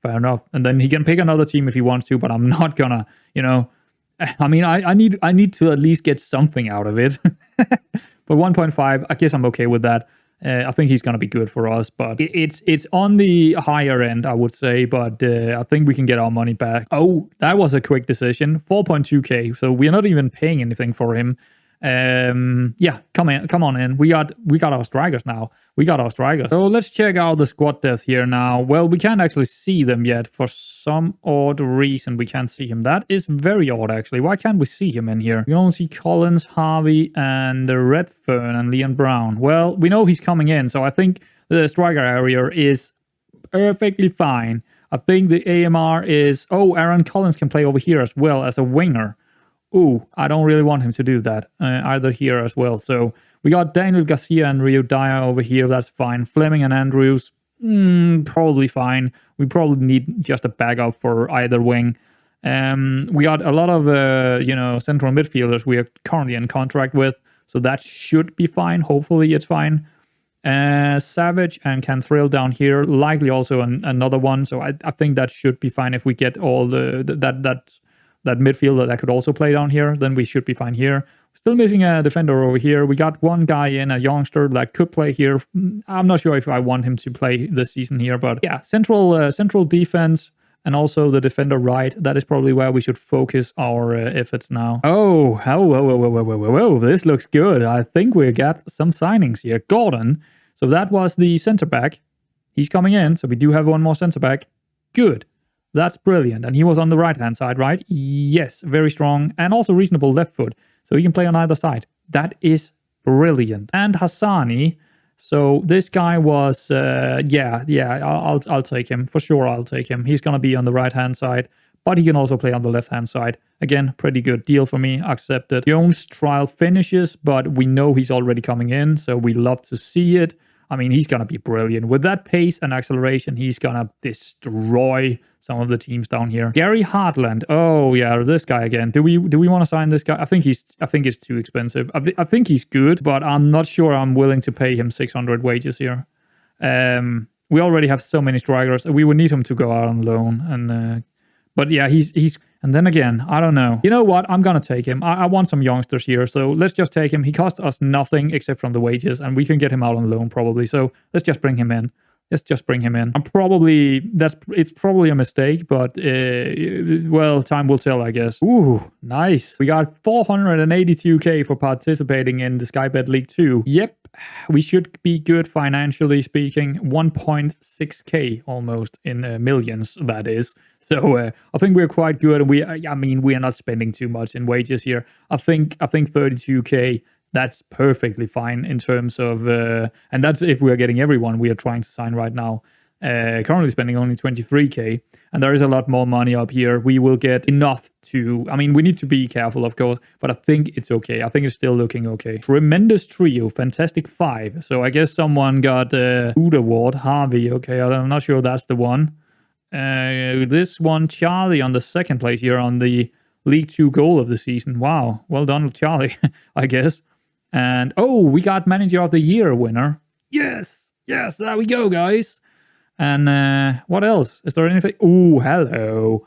Fair enough. And then he can pick another team if he wants to, but I'm not gonna, I mean, I need to at least get something out of it. But 1.5, I guess I'm okay with that. I think he's going to be good for us, but it's on the higher end, I would say, but I think we can get our money back. Oh, that was a quick decision. 4.2k, so we're not even paying anything for him. Yeah, come on in. We got our strikers now. We got our strikers. So let's check out the squad depth here now. Well, we can't actually see them yet. For some odd reason, we can't see him. That is very odd, actually. Why can't we see him in here? We can only see Collins, Harvey, and Redfern, and Leon Brown. Well, we know he's coming in, so I think the striker area is perfectly fine. I think the AMR is... Oh, Aaron Collins can play over here as well as a winger. Ooh, I don't really want him to do that either here as well. So we got Daniel Garcia and Rio Dyer over here. That's fine. Fleming and Andrews, probably fine. We probably need just a backup for either wing. We got a lot of, central midfielders we are currently in contract with. So that should be fine. Hopefully it's fine. Savage and Canthrill down here. Likely also another one. So I think that should be fine if we get all that midfielder that could also play down here, then we should be fine here. Still missing a defender over here. We got one guy in, a youngster that could play here. I'm not sure if I want him to play this season here, but yeah, central defense and also the defender right. That is probably where we should focus our efforts now. Whoa, this looks good. I think we got some signings here. Gordon. So that was the center back. He's coming in, so we do have one more center back. Good. That's brilliant. And he was on the right-hand side, right? Yes, very strong. And also reasonable left foot. So he can play on either side. That is brilliant. And Hassani. So this guy was, I'll take him. For sure, I'll take him. He's going to be on the right-hand side. But he can also play on the left-hand side. Again, pretty good deal for me. Accepted. Jones trial finishes, but we know he's already coming in. So we love to see it. I mean, he's going to be brilliant. With that pace and acceleration, he's going to destroy some of the teams down here. Gary Hartland. Oh, yeah, this guy again. Do we want to sign this guy? I think it's too expensive. I think he's good, but I'm not sure I'm willing to pay him 600 wages here. We already have so many strikers. We would need him to go out on loan. And but yeah, he's. And then again, I don't know. You know what? I'm gonna take him. I want some youngsters here, so let's just take him. He costs us nothing except from the wages, and we can get him out on loan probably. So let's just bring him in. Let's just bring him in. It's probably a mistake, but well, time will tell, I guess. Ooh, nice. We got 482k for participating in the Sky Bet League 2. Yep, we should be good financially speaking. 1.6k almost in millions, that is. So I think we're quite good, and we are not spending too much in wages here. I think 32k. That's perfectly fine in terms of, and that's if we are getting everyone we are trying to sign right now. Currently spending only 23k, and there is a lot more money up here. We will get enough to, we need to be careful, of course, but I think it's okay. I think it's still looking okay. Tremendous trio, fantastic 5. So I guess someone got Food Award, Harvey. Okay, I'm not sure that's the one. This one, Charlie, on the second place here on the League 2 goal of the season. Wow, well done, Charlie, I guess. And, oh, we got Manager of the Year winner. Yes, there we go, guys. And what else? Is there anything? Ooh, hello.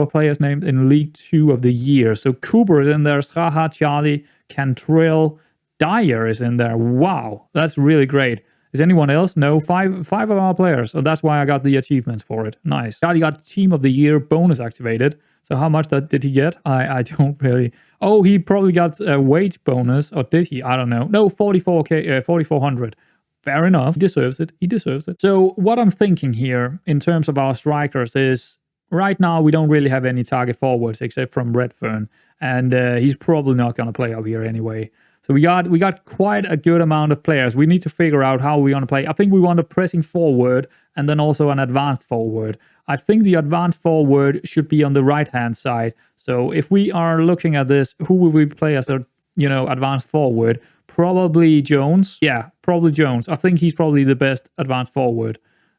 Players named in League 2 of the Year. So Cooper is in there, Sraha, Charlie, Cantrell, Dyer is in there. Wow, that's really great. Is anyone else? No, five of our players. So that's why I got the achievements for it. Nice. Charlie got Team of the Year bonus activated. So how much did he get? I don't really... Oh, he probably got a wage bonus, or did he? I don't know. No, 4,400. Fair enough. He deserves it. So what I'm thinking here in terms of our strikers is right now we don't really have any target forwards except from Redfern, and he's probably not going to play up here anyway. So we got quite a good amount of players. We need to figure out how we want to play. I think we want a pressing forward and then also an advanced forward. I think the advanced forward should be on the right-hand side. So if we are looking at this, who will we play as a, advanced forward? Probably Jones. Yeah, probably Jones. I think he's probably the best advanced forward.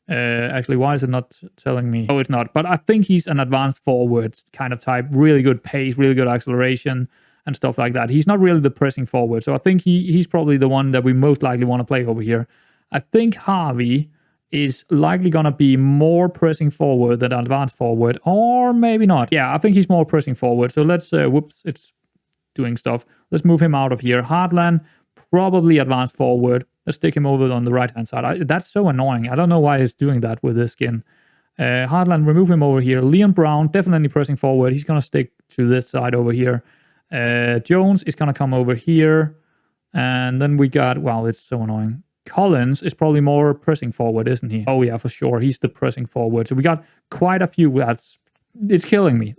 Actually, why is it not telling me? Oh, it's not. But I think he's an advanced forward kind of type. Really good pace, really good acceleration and stuff like that. He's not really the pressing forward. So I think he's probably the one that we most likely want to play over here. I think Harvey is likely going to be more pressing forward than advanced forward, or maybe not. Yeah, I think he's more pressing forward. So let's, whoops, it's doing stuff. Let's move him out of here. Heartland, probably advanced forward. Let's stick him over on the right-hand side. That's so annoying. I don't know why it's doing that with this skin. Heartland, remove him over here. Leon Brown, definitely pressing forward. He's going to stick to this side over here. Jones is going to come over here. And then we got, wow, it's so annoying. Collins is probably more pressing forward, isn't he? Oh yeah, for sure. He's the pressing forward. So we got quite a few. It's killing me.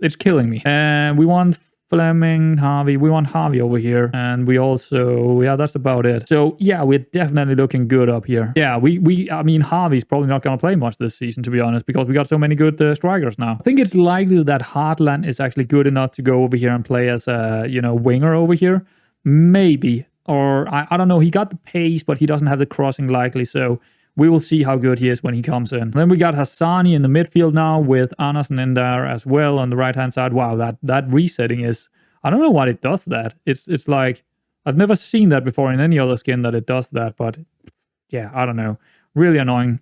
And we want Fleming, Harvey. We want Harvey over here. And we also, yeah, that's about it. So yeah, we're definitely looking good up here. Yeah, Harvey's probably not going to play much this season, to be honest, because we got so many good strikers now. I think it's likely that Heartland is actually good enough to go over here and play as a, winger over here. Maybe. Or, I don't know, he got the pace, but he doesn't have the crossing likely, so we will see how good he is when he comes in. Then we got Hassani in the midfield now with Anderson in there as well on the right-hand side. Wow, that resetting is... I don't know why it does that. It's like... I've never seen that before in any other skin that it does that, but yeah, I don't know. Really annoying.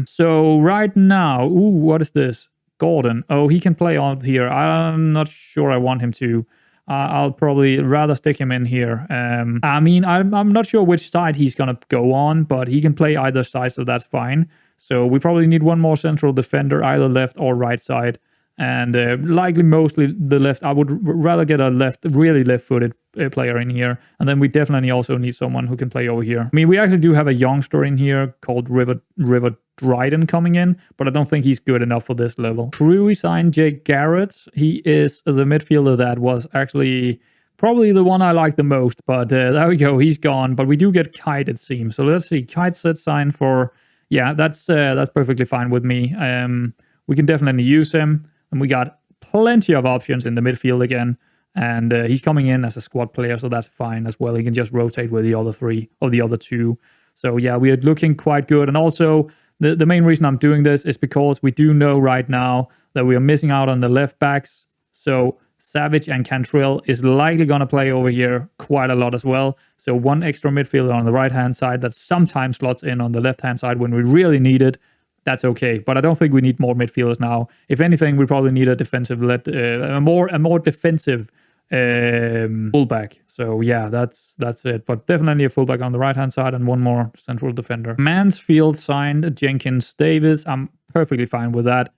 So right now... Ooh, what is this? Gordon. Oh, he can play on here. I'm not sure I want him to... I'll probably rather stick him in here. I'm not sure which side he's going to go on, but he can play either side, so that's fine. So we probably need one more central defender, either left or right side. And likely mostly the left. I would rather get a really left-footed player in here. And then we definitely also need someone who can play over here. We actually do have a youngster in here called River Dryden coming in, but I don't think he's good enough for this level. Crew signed Jake Gareth. He is the midfielder that was actually probably the one I like the most, but there we go, he's gone. But we do get Kite, it seems. So let's see, Kite set sign for, yeah, that's perfectly fine with me. We can definitely use him, and we got plenty of options in the midfield again. And he's coming in as a squad player, so that's fine as well. He can just rotate with the other 3 or the other 2. So yeah, we are looking quite good. And also, the main reason I'm doing this is because we do know right now that we are missing out on the left backs. So Savage and Cantrell is likely going to play over here quite a lot as well. So one extra midfielder on the right-hand side that sometimes slots in on the left-hand side when we really need it. That's okay. But I don't think we need more midfielders now. If anything, we probably need a defensive, a more defensive fullback. So yeah, that's it. But definitely a fullback on the right-hand side and one more central defender. Mansfield signed Jenkins Davis. I'm perfectly fine with that.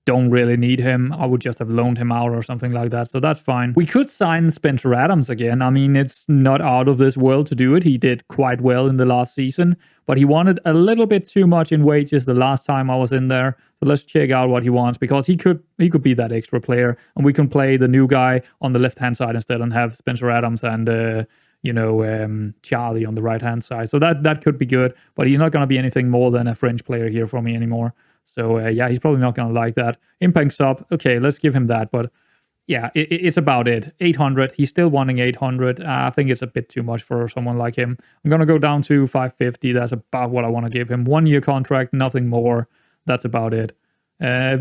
Don't really need him. I would just have loaned him out or something like that. So that's fine. We could sign Spencer Adams again. I mean, it's not out of this world to do it. He did quite well in the last season, but he wanted a little bit too much in wages the last time I was in there. So let's check out what he wants, because he could be that extra player, and we can play the new guy on the left-hand side instead and have Spencer Adams and Charlie on the right-hand side. So that could be good, but he's not going to be anything more than a French player here for me anymore. So yeah, he's probably not going to like that. Impact sub, okay, let's give him that. But yeah, it's about it. 800, he's still wanting 800. I think it's a bit too much for someone like him. I'm going to go down to 550. That's about what I want to give him. 1 year contract, nothing more. That's about it. If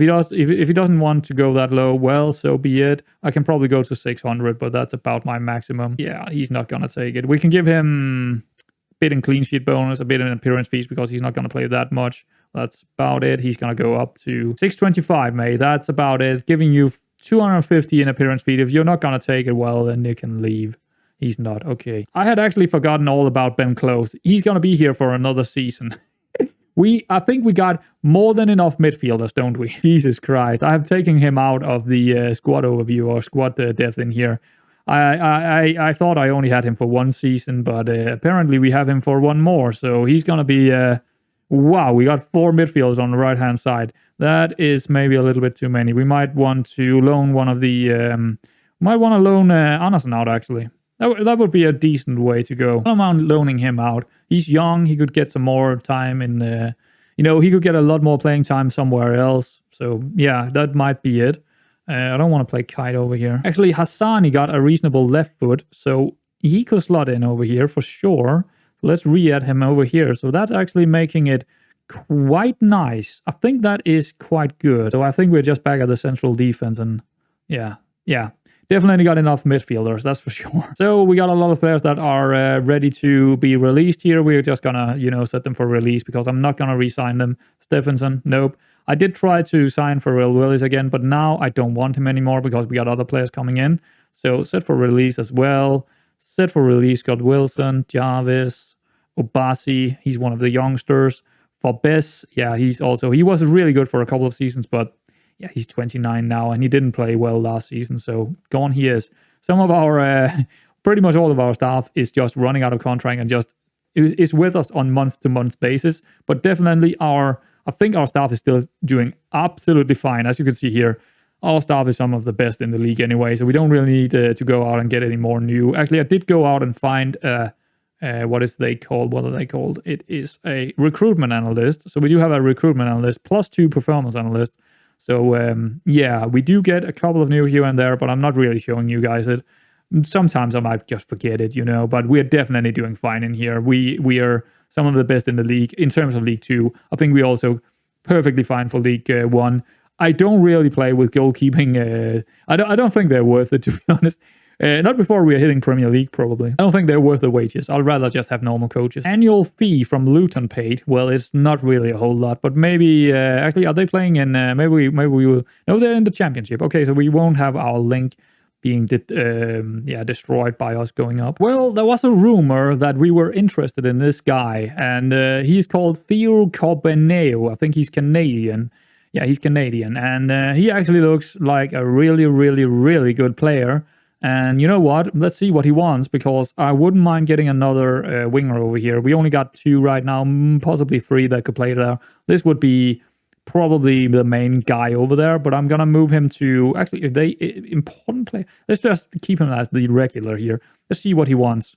he doesn't want to go that low, well, so be it. I can probably go to 600, but that's about my maximum. Yeah, he's not going to take it. We can give him a bit in clean sheet bonus, a bit in appearance fees, because he's not going to play that much. That's about it. He's going to go up to 625, mate. That's about it. Giving you 250 in appearance fee. If you're not going to take it, well, then you can leave. He's not. Okay. I had actually forgotten all about Ben Close. He's going to be here for another season. I think we got more than enough midfielders, don't we? Jesus Christ. I have taken him out of the squad overview or squad depth in here. I thought I only had him for 1 season, but apparently we have him for 1 more. So he's going to be... wow, we got 4 midfielders on the right-hand side. That is maybe a little bit too many. We might want to loan one of the... might want to loan Anderson out, actually. That would be a decent way to go. I don't mind loaning him out. He's young. He could get some more time in... he could get a lot more playing time somewhere else. So, yeah, that might be it. I don't want to play Kite over here. Actually, Hassani got a reasonable left foot, so he could slot in over here for sure. Let's re-add him over here. So that's actually making it quite nice. I think that is quite good. So I think we're just back at the central defense, and yeah. Definitely got enough midfielders, that's for sure. So we got a lot of players that are ready to be released here. We're just gonna, set them for release, because I'm not gonna re-sign them. Stephenson, nope. I did try to sign for Real Willis again, but now I don't want him anymore because we got other players coming in. So set for release as well. Set for release, Scott Wilson, Jarvis, Obasi, he's one of the youngsters. For Bess, yeah, he was really good for a couple of seasons, but yeah, he's 29 now, and he didn't play well last season, so gone he is. Some of our, pretty much all of our staff is just running out of contract and just is with us on month-to-month basis, but definitely I think our staff is still doing absolutely fine. As you can see here, our staff is some of the best in the league anyway, so we don't really need to go out and get any more new. Actually, I did go out and find... what are they called? It is a recruitment analyst. So we do have a recruitment analyst plus 2 performance analysts. So yeah, we do get a couple of new here and there, but I'm not really showing you guys it. Sometimes I might just forget it, but we're definitely doing fine in here. We are some of the best in the league in terms of League 2. I think we also perfectly fine for League 1. I don't really play with goalkeeping. I don't think they're worth it, to be honest. Not before we are hitting Premier League, probably. I don't think they're worth the wages. I'd rather just have normal coaches. Annual fee from Luton paid. Well, it's not really a whole lot, but maybe... actually, are they playing in... maybe we will... No, they're in the Championship. Okay, so we won't have our link being destroyed by us going up. Well, there was a rumor that we were interested in this guy, and he's called Theo Copenhago. I think he's Canadian. Yeah, he's Canadian, and he actually looks like a really, really, really good player. And you know what? Let's see what he wants, because I wouldn't mind getting another winger over here. We only got 2 right now, possibly 3 that could play there. This would be probably the main guy over there, but I'm going to move him to... Actually, if they important player... Let's just keep him as the regular here. Let's see what he wants.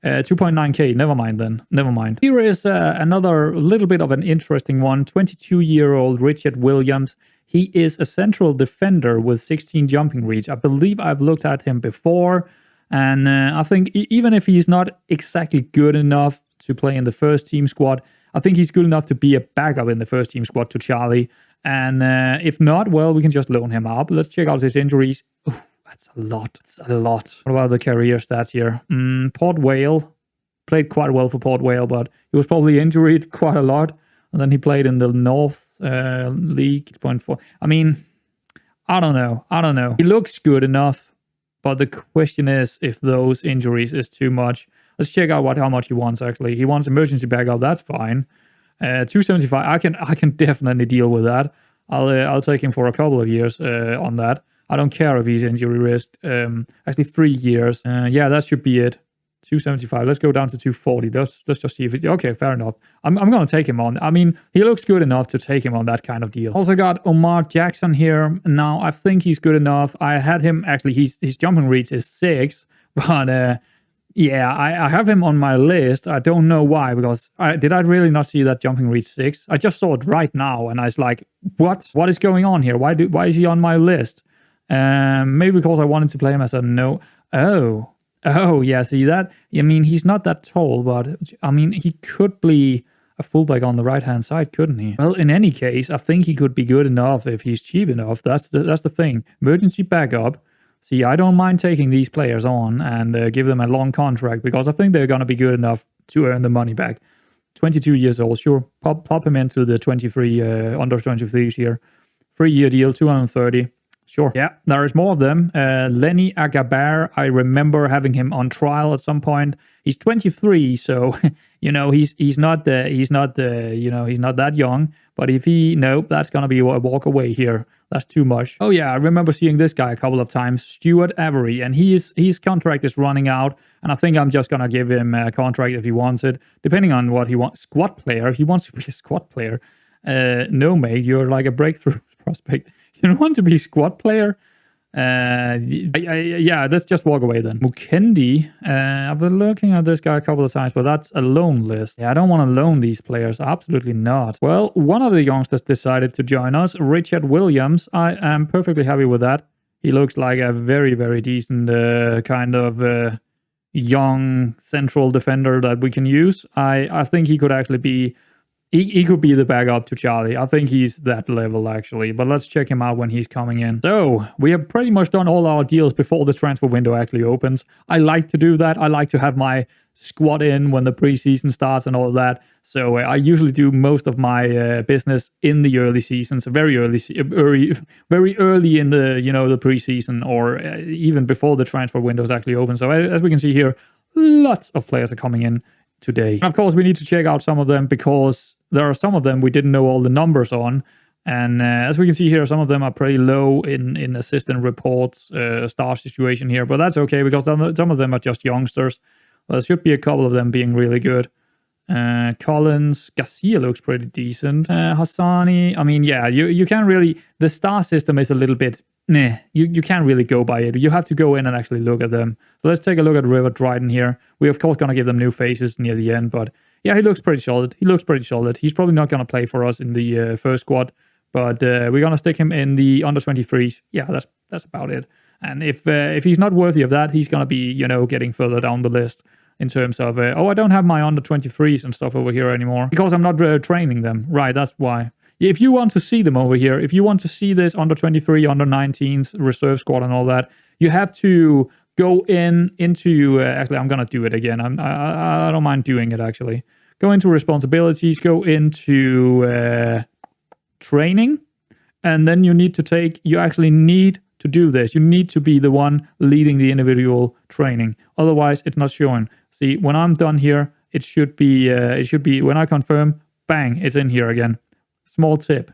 2.9k, never mind then. Never mind. Here is another little bit of an interesting one. 22-year-old Richard Williams. He is a central defender with 16 jumping reach. I believe I've looked at him before, and I think even if he's not exactly good enough to play in the first team squad, I think he's good enough to be a backup in the first team squad to Charlie. And if not, well, we can just loan him up. Let's check out his injuries. That's a lot. It's a lot. What about the career stats here? Port Vale. Played quite well for Port Vale, but he was probably injured quite a lot. And then he played in the North League, 0.4. I mean, I don't know. He looks good enough, but the question is if those injuries is too much. Let's check out how much he wants, actually. He wants emergency backup. That's fine. 275. I can definitely deal with that. I'll take him for a couple of years on that. I don't care if he's injury risk. Actually, 3 years. Yeah, that should be it. 275. Let's go down to 240. Let's just see if it... Okay, fair enough. I'm going to take him on. I mean, he looks good enough to take him on that kind of deal. Also got Umari Jackson here. Now, I think he's good enough. I had him... Actually, his jumping reach is 6. But, yeah, I have him on my list. I don't know why, because... Did I really not see that jumping reach 6? I just saw it right now, and I was like, what? What is going on here? Why is he on my list? Maybe because I wanted to play him as a no... Oh, yeah, see that? I mean, he's not that tall, but, I mean, he could be a fullback on the right-hand side, couldn't he? Well, in any case, I think he could be good enough if he's cheap enough. That's the thing. Emergency backup. See, I don't mind taking these players on and give them a long contract because I think they're going to be good enough to earn the money back. 22 years old, sure. Pop him into the 23, under 23s here. 3-year deal, 230. Sure. Yeah, there is more of them. Lenny Agabar, I remember having him on trial at some point. He's 23, so you know he's not that young. But if that's gonna be a walk away here. That's too much. Oh yeah, I remember seeing this guy a couple of times, Stuart Avery, and his contract is running out. And I think I'm just gonna give him a contract if he wants it, depending on what he wants. Squad player. If he wants to be a squad player, no mate, you're like a breakthrough prospect. You don't want to be a squad player? Yeah, let's just walk away then. Mckenna, I've been looking at this guy a couple of times, but that's a loan list. Yeah, I don't want to loan these players. Absolutely not. Well, one of the youngsters decided to join us, Richard Williams. I am perfectly happy with that. He looks like a very, very decent kind of young central defender that we can use. I think he could actually be... He could be the backup to Charlie. I think he's that level, actually. But let's check him out when he's coming in. So, we have pretty much done all our deals before the transfer window actually opens. I like to do that. I like to have my squad in when the preseason starts and all that. So, I usually do most of my business in the early seasons, very early in the, the preseason, or even before the transfer window is actually open. So, as we can see here, lots of players are coming in today. And of course, we need to check out some of them because there are some of them we didn't know all the numbers on. And as we can see here, some of them are pretty low in assistant reports, star situation here. But that's okay because some of them are just youngsters. Well, there should be a couple of them being really good. Collins, Garcia looks pretty decent. Hassani, I mean, yeah, you can't really... The star system is a little bit... You can't really go by it. You have to go in and actually look at them. So let's take a look at River Dryden here. We're, of course, going to give them new faces near the end, but yeah, he looks pretty solid. He's probably not going to play for us in the first squad, but we're going to stick him in the under 23s. Yeah, that's about it. And if he's not worthy of that, he's going to be, getting further down the list in terms of, I don't have my under 23s and stuff over here anymore because I'm not training them. Right, that's why. If you want to see them over here, if you want to see this under 23, under 19s, reserve squad and all that, you have to go into, actually, I'm going to do it again. I don't mind doing it, actually. Go into responsibilities, go into training, and then you actually need to do this. You need to be the one leading the individual training. Otherwise, it's not showing. See, when I'm done here, it should be, when I confirm, bang, it's in here again. Small tip.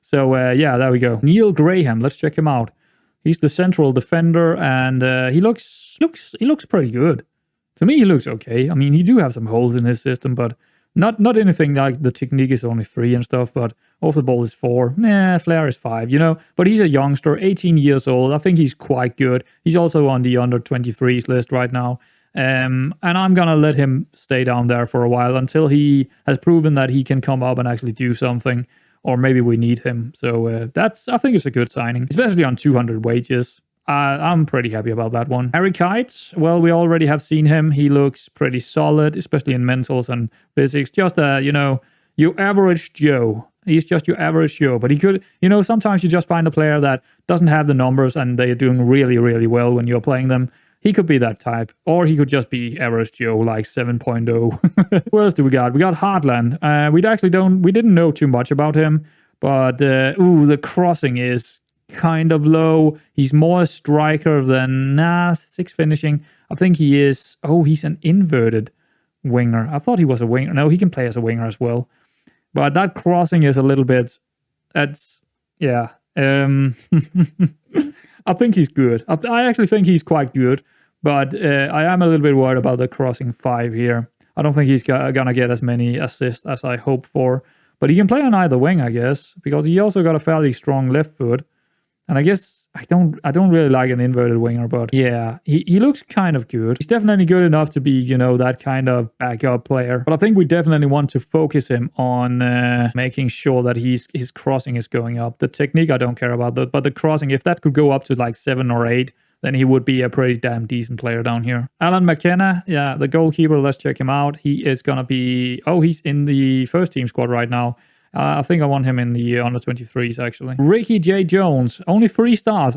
So, yeah, there we go. Neil Graham, let's check him out. He's the central defender, and he looks pretty good. To me, he looks okay. I mean, he do have some holes in his system, but not anything like the technique is only 3 and stuff, but off the ball is 4. Flair is 5, But he's a youngster, 18 years old. I think he's quite good. He's also on the under 23s list right now. And I'm going to let him stay down there for a while until he has proven that he can come up and actually do something. Or maybe we need him. So I think it's a good signing, especially on 200 wages. I'm pretty happy about that one. Harry Kite, well, we already have seen him. He looks pretty solid, especially in mentals and physics. Just, your average Joe. He's just your average Joe. But he could, sometimes you just find a player that doesn't have the numbers and they're doing really, really well when you're playing them. He could be that type. Or he could just be average Joe, like 7.0. What else do we got? We got Heartland. We didn't know too much about him. But, the crossing is kind of low. He's more a striker than 6 finishing. I think he is. He's an inverted winger. I thought he was a winger. No, he can play as a winger as well. But that crossing is a little bit. Yeah. I think he's good. I actually think he's quite good. But I am a little bit worried about the crossing 5 here. I don't think he's gonna get as many assists as I hope for. But he can play on either wing, I guess, because he also got a fairly strong left foot. And I guess I don't really like an inverted winger, but yeah, he looks kind of good. He's definitely good enough to be, that kind of backup player. But I think we definitely want to focus him on making sure that his crossing is going up. The technique I don't care about, but the crossing, if that could go up to like 7 or 8, then he would be a pretty damn decent player down here. Alan Mckenna, yeah, the goalkeeper, let's check him out. He is going to be... he's in the first team squad right now. I think I want him in the under 23s, actually. Ricky J. Jones, only 3 stars.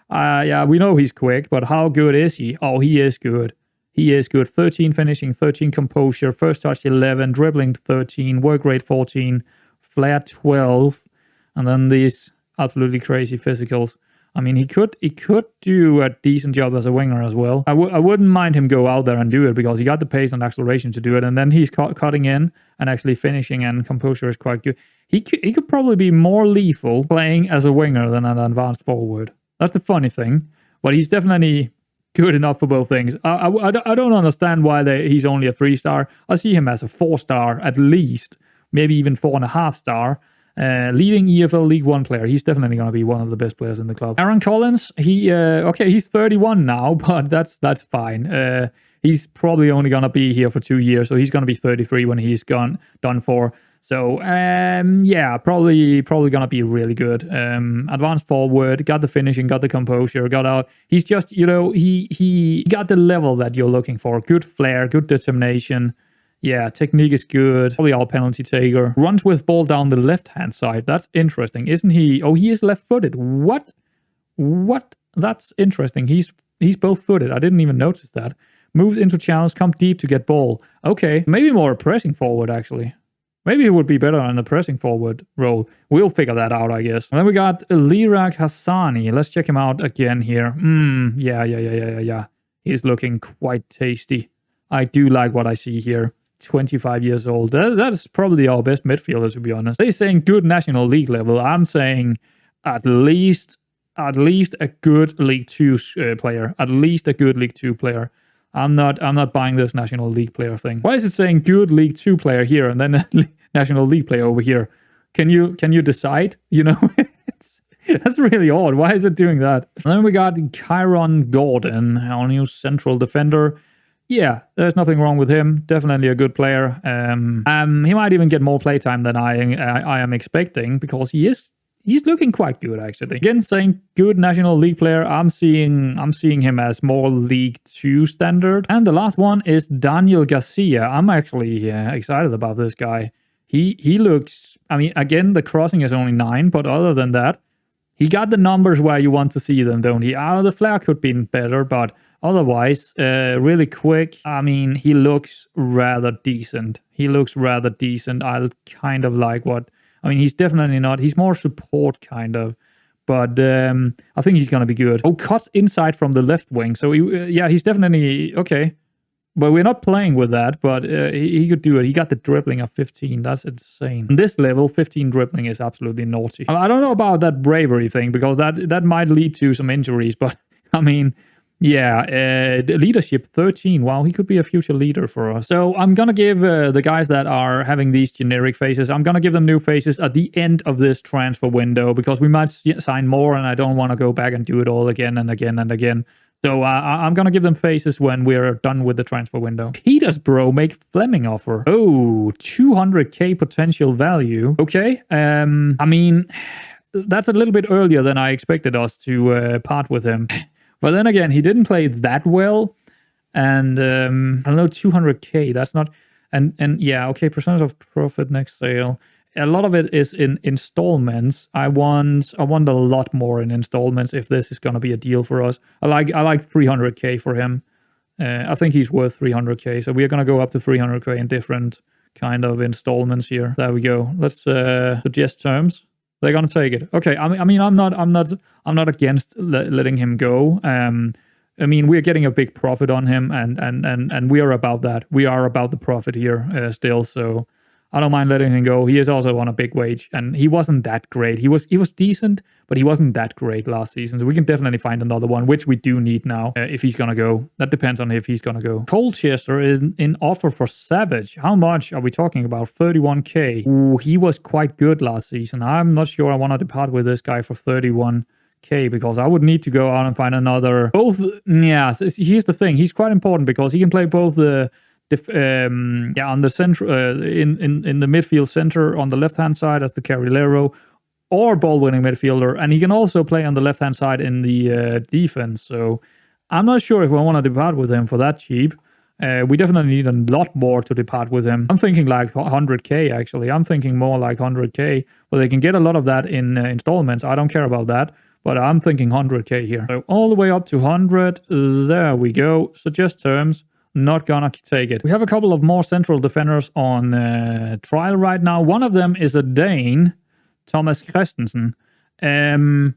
Yeah, we know he's quick, but how good is he? He is good. He is good. 13 finishing, 13 composure, first touch 11, dribbling 13, work rate 14, flair 12, and then these absolutely crazy physicals. I mean, he could do a decent job as a winger as well. I wouldn't mind him go out there and do it because he got the pace and acceleration to do it, and then he's cutting in and actually finishing, and composure is quite good. He could probably be more lethal playing as a winger than an advanced forward. That's the funny thing, but he's definitely good enough for both things. I don't understand why he's only a 3-star. I see him as a 4-star at least, maybe even 4.5-star. Leading EFL League One player. He's definitely going to be one of the best players in the club. Aaron Collins, he's 31 now, but that's fine. He's probably only going to be here for 2 years, so he's going to be 33 when he's done for. So, yeah, probably going to be really good. Advanced forward, got the finishing, got the composure, got out. He's just, he got the level that you're looking for. Good flair, good determination. Yeah, technique is good. Probably our penalty taker. Runs with ball down the left-hand side. That's interesting. Isn't he? He is left-footed. What? That's interesting. He's both-footed. I didn't even notice that. Moves into channels, come deep to get ball. Okay, maybe more a pressing forward, actually. Maybe he would be better in the pressing forward role. We'll figure that out, I guess. And then we got Leerak Hassani. Let's check him out again here. Yeah. He's looking quite tasty. I do like what I see here. 25 years old. That is probably our best midfielder, to be honest. They're saying good National League level. I'm saying at least a good League 2 player. At least a good League 2 player. I'm not buying this National League player thing. Why is it saying good League 2 player here and then a National League player over here? Can you decide? That's really odd. Why is it doing that? And then we got Kyron Gordon, our new central defender. Yeah, there's nothing wrong with him. Definitely a good player. He might even get more playtime than I am expecting because he's looking quite good, actually. Again, saying good National League player. I'm seeing him as more League 2 standard. And the last one is Daniel Garcia. I'm actually excited about this guy. He looks. I mean, again, the crossing is only 9, but other than that, he got the numbers where you want to see them, don't he? The flair could be better, but. Otherwise, really quick, I mean, he looks rather decent. I'll kind of like he's definitely not, he's more support kind of, but I think he's going to be good. Cuts inside from the left wing. So, he's definitely, okay. But we're not playing with that, but he could do it. He got the dribbling of 15. That's insane. On this level, 15 dribbling is absolutely naughty. I don't know about that bravery thing, because that might lead to some injuries, but I mean... Yeah, leadership 13. Wow, he could be a future leader for us. So I'm going to give the guys that are having these generic faces, I'm going to give them new faces at the end of this transfer window because we might sign more and I don't want to go back and do it all again and again and again. So I'm going to give them faces when we're done with the transfer window. Petersborough make Fleming offer. 200k potential value. Okay, I mean, that's a little bit earlier than I expected us to part with him. But then again, he didn't play that well, and I don't know, 200k. That's not, and yeah, okay. Percentage of profit next sale. a lot of it is in installments. I want a lot more in installments if this is going to be a deal for us. I like 300k for him. I think he's worth 300k. So we are going to go up to 300k in different kind of installments here. There we go. Let's suggest terms. They're going to take it. Okay. I mean, I'm not against letting him go. I mean, we're getting a big profit on him, and we are about that. We are about the profit here still. So I don't mind letting him go. He is also on a big wage, and he wasn't that great. He was decent, but he wasn't that great last season. So we can definitely find another one, which we do need now if he's gonna go. That depends on if he's gonna go. Colchester is in offer for Savage. How much are we talking about? 31k. Ooh, he was quite good last season. I'm not sure I want to depart with this guy for 31k because I would need to go out and find another. Both. Yeah. So here's the thing. He's quite important because he can play both the. On the center, in the midfield center on the left-hand side as the carrilero or ball-winning midfielder, and he can also play on the left-hand side in the defense. So I'm not sure if I want to depart with him for that cheap. We definitely need a lot more to depart with him. I'm thinking like 100k actually. I'm thinking more like 100k. Well, they can get a lot of that in installments. I don't care about that, but I'm thinking 100k here. So all the way up to 100. There we go. Suggest terms. Not gonna take it. We have a couple of more central defenders on trial right now. One of them is a Dane, Thomas Christensen. I don't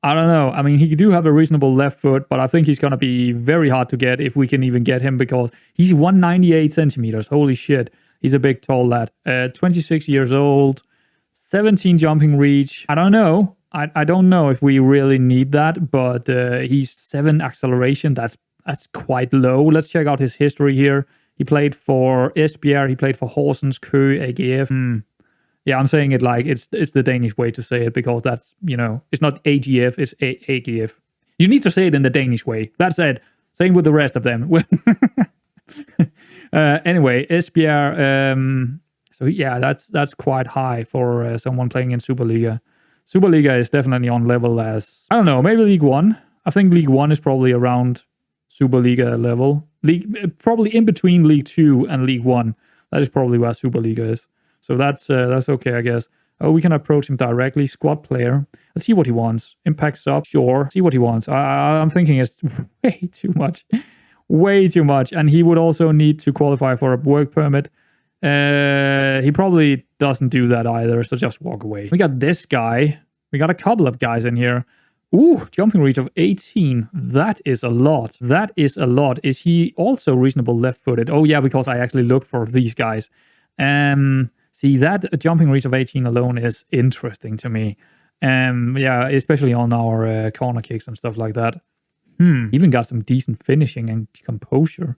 know. I mean, he do have a reasonable left foot, but I think he's gonna be very hard to get if we can even get him because he's 198 centimeters. Holy shit. He's a big, tall lad. 26 years old, 17 jumping reach. I don't know. I don't know if we really need that, but he's 7 acceleration. That's quite low. Let's check out his history here. He played for Esbjerg. He played for Horsens, Køge, AGF. Yeah, I'm saying it like it's the Danish way to say it because that's, it's not AGF, it's AGF. You need to say it in the Danish way. That's it. Same with the rest of them. Anyway, Esbjerg. So yeah, that's quite high for someone playing in Superliga. Superliga is definitely on level as, I don't know, maybe League One. I think League One is probably around Superliga level. Probably in between League 2 and League 1. That is probably where Superliga is. So that's okay, I guess. Oh, we can approach him directly. Squad player. Let's see what he wants. Impact sub. Sure. See what he wants. I'm thinking it's way too much. Way too much. And he would also need to qualify for a work permit. He probably doesn't do that either. So just walk away. We got this guy. We got a couple of guys in here. Ooh, jumping reach of 18. That is a lot. That is a lot. Is he also reasonable left-footed? Oh, yeah, because I actually looked for these guys. See, that jumping reach of 18 alone is interesting to me. Yeah, especially on our corner kicks and stuff like that. Even got some decent finishing and composure.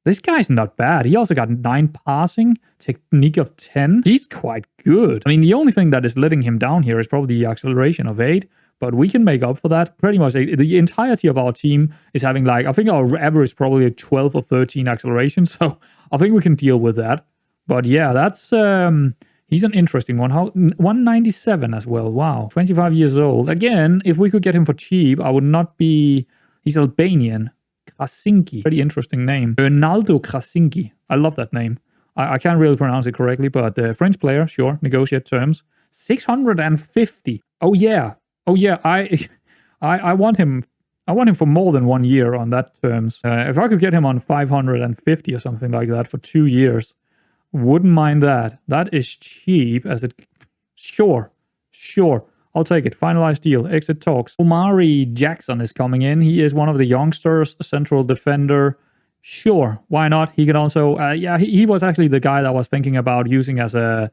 This guy's not bad. He also got 9 passing, technique of 10. He's quite good. I mean, the only thing that is letting him down here is probably the acceleration of 8. But we can make up for that. Pretty much the entirety of our team is having like, I think our average is probably a 12 or 13 acceleration. So I think we can deal with that. But yeah, that's, he's an interesting one. 197 as well. Wow. 25 years old. Again, if we could get him for cheap, I would not be, he's Albanian. Krasinski. Pretty interesting name. Ronaldo Krasinski. I love that name. I can't really pronounce it correctly, but French player, sure. Negotiate terms. 650. Oh yeah. Oh yeah, I want him. I want him for more than 1 year on that terms. If I could get him on 550 or something like that for 2 years, wouldn't mind that. That is cheap as it. Sure. I'll take it. Finalized deal. Exit talks. Umari Jackson is coming in. He is one of the youngsters, central defender. Sure, why not? He can also, he was actually the guy that I was thinking about using as a,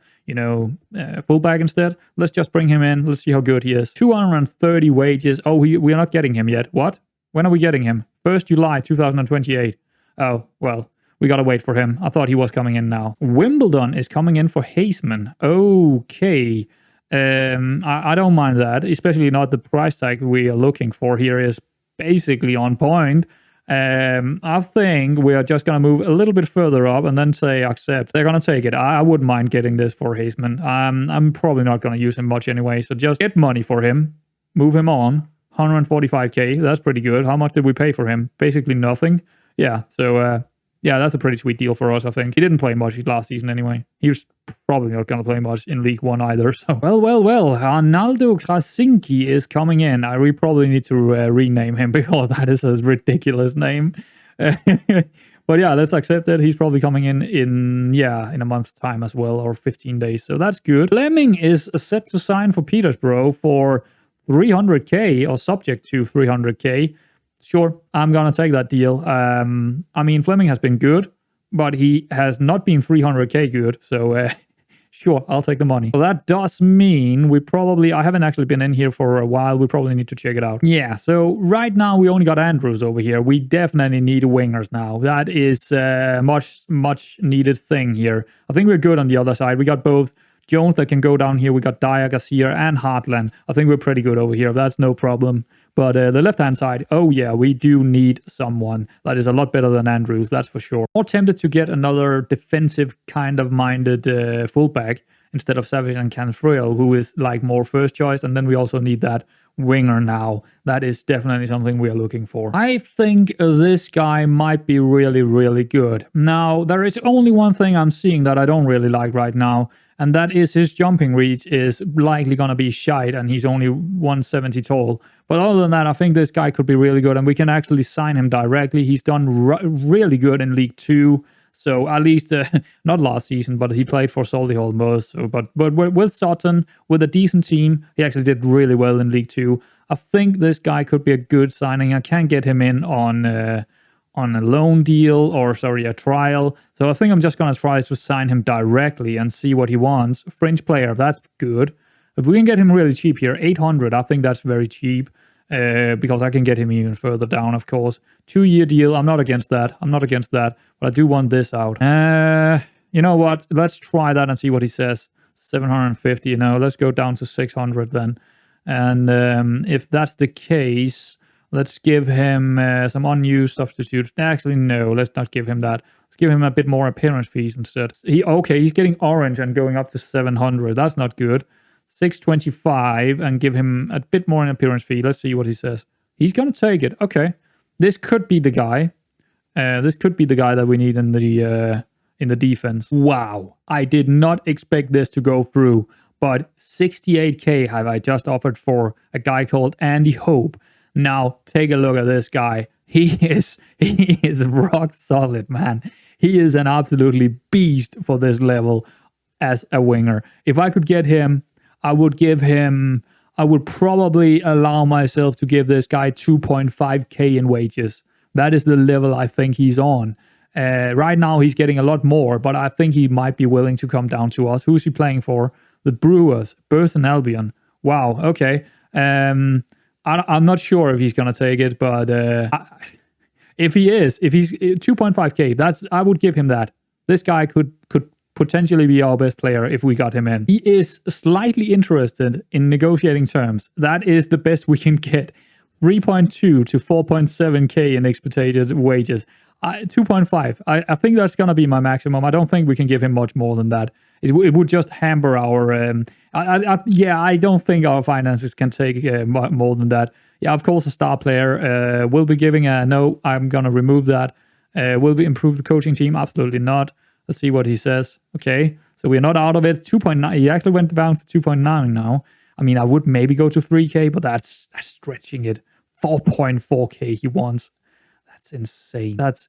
fullback instead. Let's just bring him in. Let's see how good he is. 230 wages. Oh, we are not getting him yet. What? When are we getting him? 1st July 2028. Oh, well, we gotta wait for him. I thought he was coming in now. Wimbledon is coming in for Haseman. Okay. I don't mind that, especially not the price tag we are looking for here is basically on point. I think we are just going to move a little bit further up and then say accept. They're going to take it. I wouldn't mind getting this for Haseman. I'm probably not going to use him much anyway, so just get money for him. Move him on. 145k. That's pretty good. How much did we pay for him? Basically nothing. Yeah, so Yeah, that's a pretty sweet deal for us, I think. He didn't play much last season anyway. He was probably not going to play much in League One either. So, well. Arnaldo Krasinski is coming in. We probably need to rename him because that is a ridiculous name. But yeah, let's accept it. He's probably coming in a month's time as well, or 15 days. So that's good. Fleming is set to sign for Peterborough for 300k, or subject to 300k. Sure, I'm going to take that deal. I mean, Fleming has been good, but he has not been 300k good. So, sure, I'll take the money. So that does mean I haven't actually been in here for a while. We probably need to check it out. Yeah, so right now we only got Andrews over here. We definitely need wingers now. That is a much needed thing here. I think we're good on the other side. We got both Jones that can go down here. We got Dyer, Garcia, and Heartland. I think we're pretty good over here. That's no problem. But the left-hand side, oh yeah, we do need someone that is a lot better than Andrews, that's for sure. More tempted to get another defensive kind of minded fullback instead of Savage and Canfriel, who is like more first choice. And then we also need that winger now. That is definitely something we are looking for. I think this guy might be really, really good. Now, there is only one thing I'm seeing that I don't really like right now, and that is his jumping reach is likely going to be shite, and he's only 170 tall. But other than that, I think this guy could be really good, and we can actually sign him directly. He's done really good in League 2, so at least, not last season, but he played for Solihull most. So, but with Sutton, with a decent team, he actually did really well in League 2. I think this guy could be a good signing. I can get him in on a loan deal, a trial. So I think I'm just going to try to sign him directly and see what he wants. Fringe player, that's good. If we can get him really cheap here, 800, I think that's very cheap, because I can get him even further down, of course. 2-year deal, I'm not against that. But I do want this out. You know what? Let's try that and see what he says. 750, let's go down to 600 then. And if that's the case, let's give him some unused substitutes. Actually, no, let's not give him that. Let's give him a bit more appearance fees instead. He's getting orange and going up to 700. That's not good. 625 and give him a bit more in appearance fee. Let's see what he says. He's going to take it. Okay. This could be the guy. This could be the guy that we need in the defense. Wow. I did not expect this to go through, but 68k have I just offered for a guy called Andy Hope. Now, take a look at this guy. He is rock solid, man. He is an absolutely beast for this level as a winger. If I could get him, I would probably allow myself to give this guy 2.5k in wages. That is the level I think he's on. Right now, he's getting a lot more, but I think he might be willing to come down to us. Who's he playing for? The Brewers, Burton Albion. Wow, okay. I'm not sure if he's going to take it, but if he's 2.5k, I would give him that. This guy could potentially be our best player if we got him in. He is slightly interested in negotiating terms. That is the best we can get. 3.2 to 4.7k in expected wages. 2.5. I think that's going to be my maximum. I don't think we can give him much more than that. It would just hamper our... I don't think our finances can take more than that. Yeah, of course, a star player will be giving a no. I'm going to remove that. Will we improve the coaching team? Absolutely not. Let's see what he says. Okay, so we're not out of it. 2.9. He actually went down to 2.9 now. I mean, I would maybe go to 3k, but that's stretching it. 4.4k he wants. That's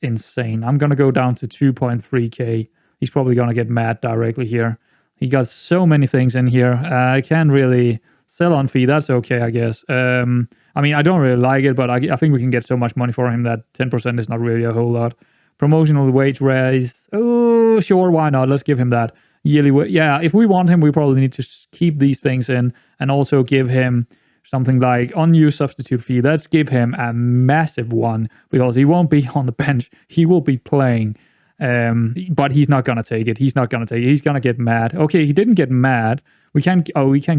insane. I'm going to go down to 2.3k. He's probably going to get mad directly here. He got so many things in here. I can't really sell on fee. That's okay, I guess. I mean, I don't really like it, but I think we can get so much money for him that 10% is not really a whole lot. Promotional wage raise. Oh, sure, why not? Let's give him that. Yearly yeah, if we want him, we probably need to keep these things in and also give him something like unused substitute fee. Let's give him a massive one because he won't be on the bench. He will be playing. But he's not going to take it. He's going to get mad. Okay, he didn't get mad. We can't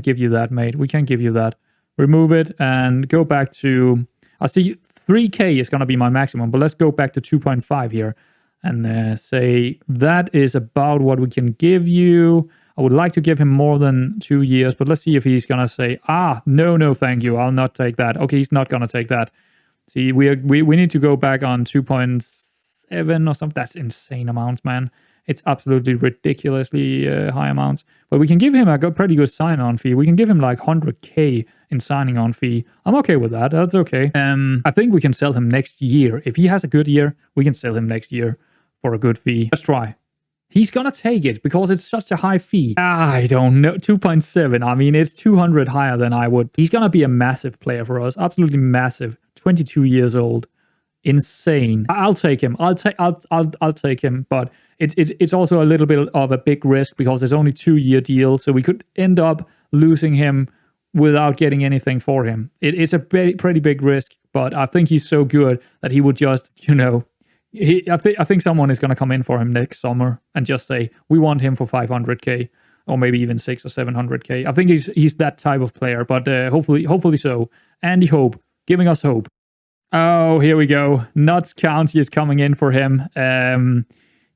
give you that, mate. We can't give you that. Remove it and go back to... I see 3k is going to be my maximum, but let's go back to 2.5 here and say that is about what we can give you. I would like to give him more than 2 years, but let's see if he's going to say, no, thank you. I'll not take that. Okay, he's not going to take that. See, we need to go back on 2.8 7 or something. That's insane amounts, man. It's absolutely ridiculously high amounts. But we can give him a pretty good sign-on fee. We can give him like 100k in signing-on fee. I'm okay with that. That's okay. I think we can sell him next year. If he has a good year, we can sell him next year for a good fee. Let's try. He's gonna take it because it's such a high fee. I don't know. 2.7. I mean, it's 200 higher than I would. He's gonna be a massive player for us. Absolutely massive. 22 years old. Insane. I'll take him. I'll take him. But it's also a little bit of a big risk because it's only 2-year deal. So we could end up losing him without getting anything for him. It's a pretty big risk. But I think he's so good that he would just, I think someone is going to come in for him next summer and just say, we want him for 500k or maybe even 600 or 700k. I think he's that type of player, but hopefully so. Andy Hope, giving us hope. Oh, here we go. Notts County is coming in for him.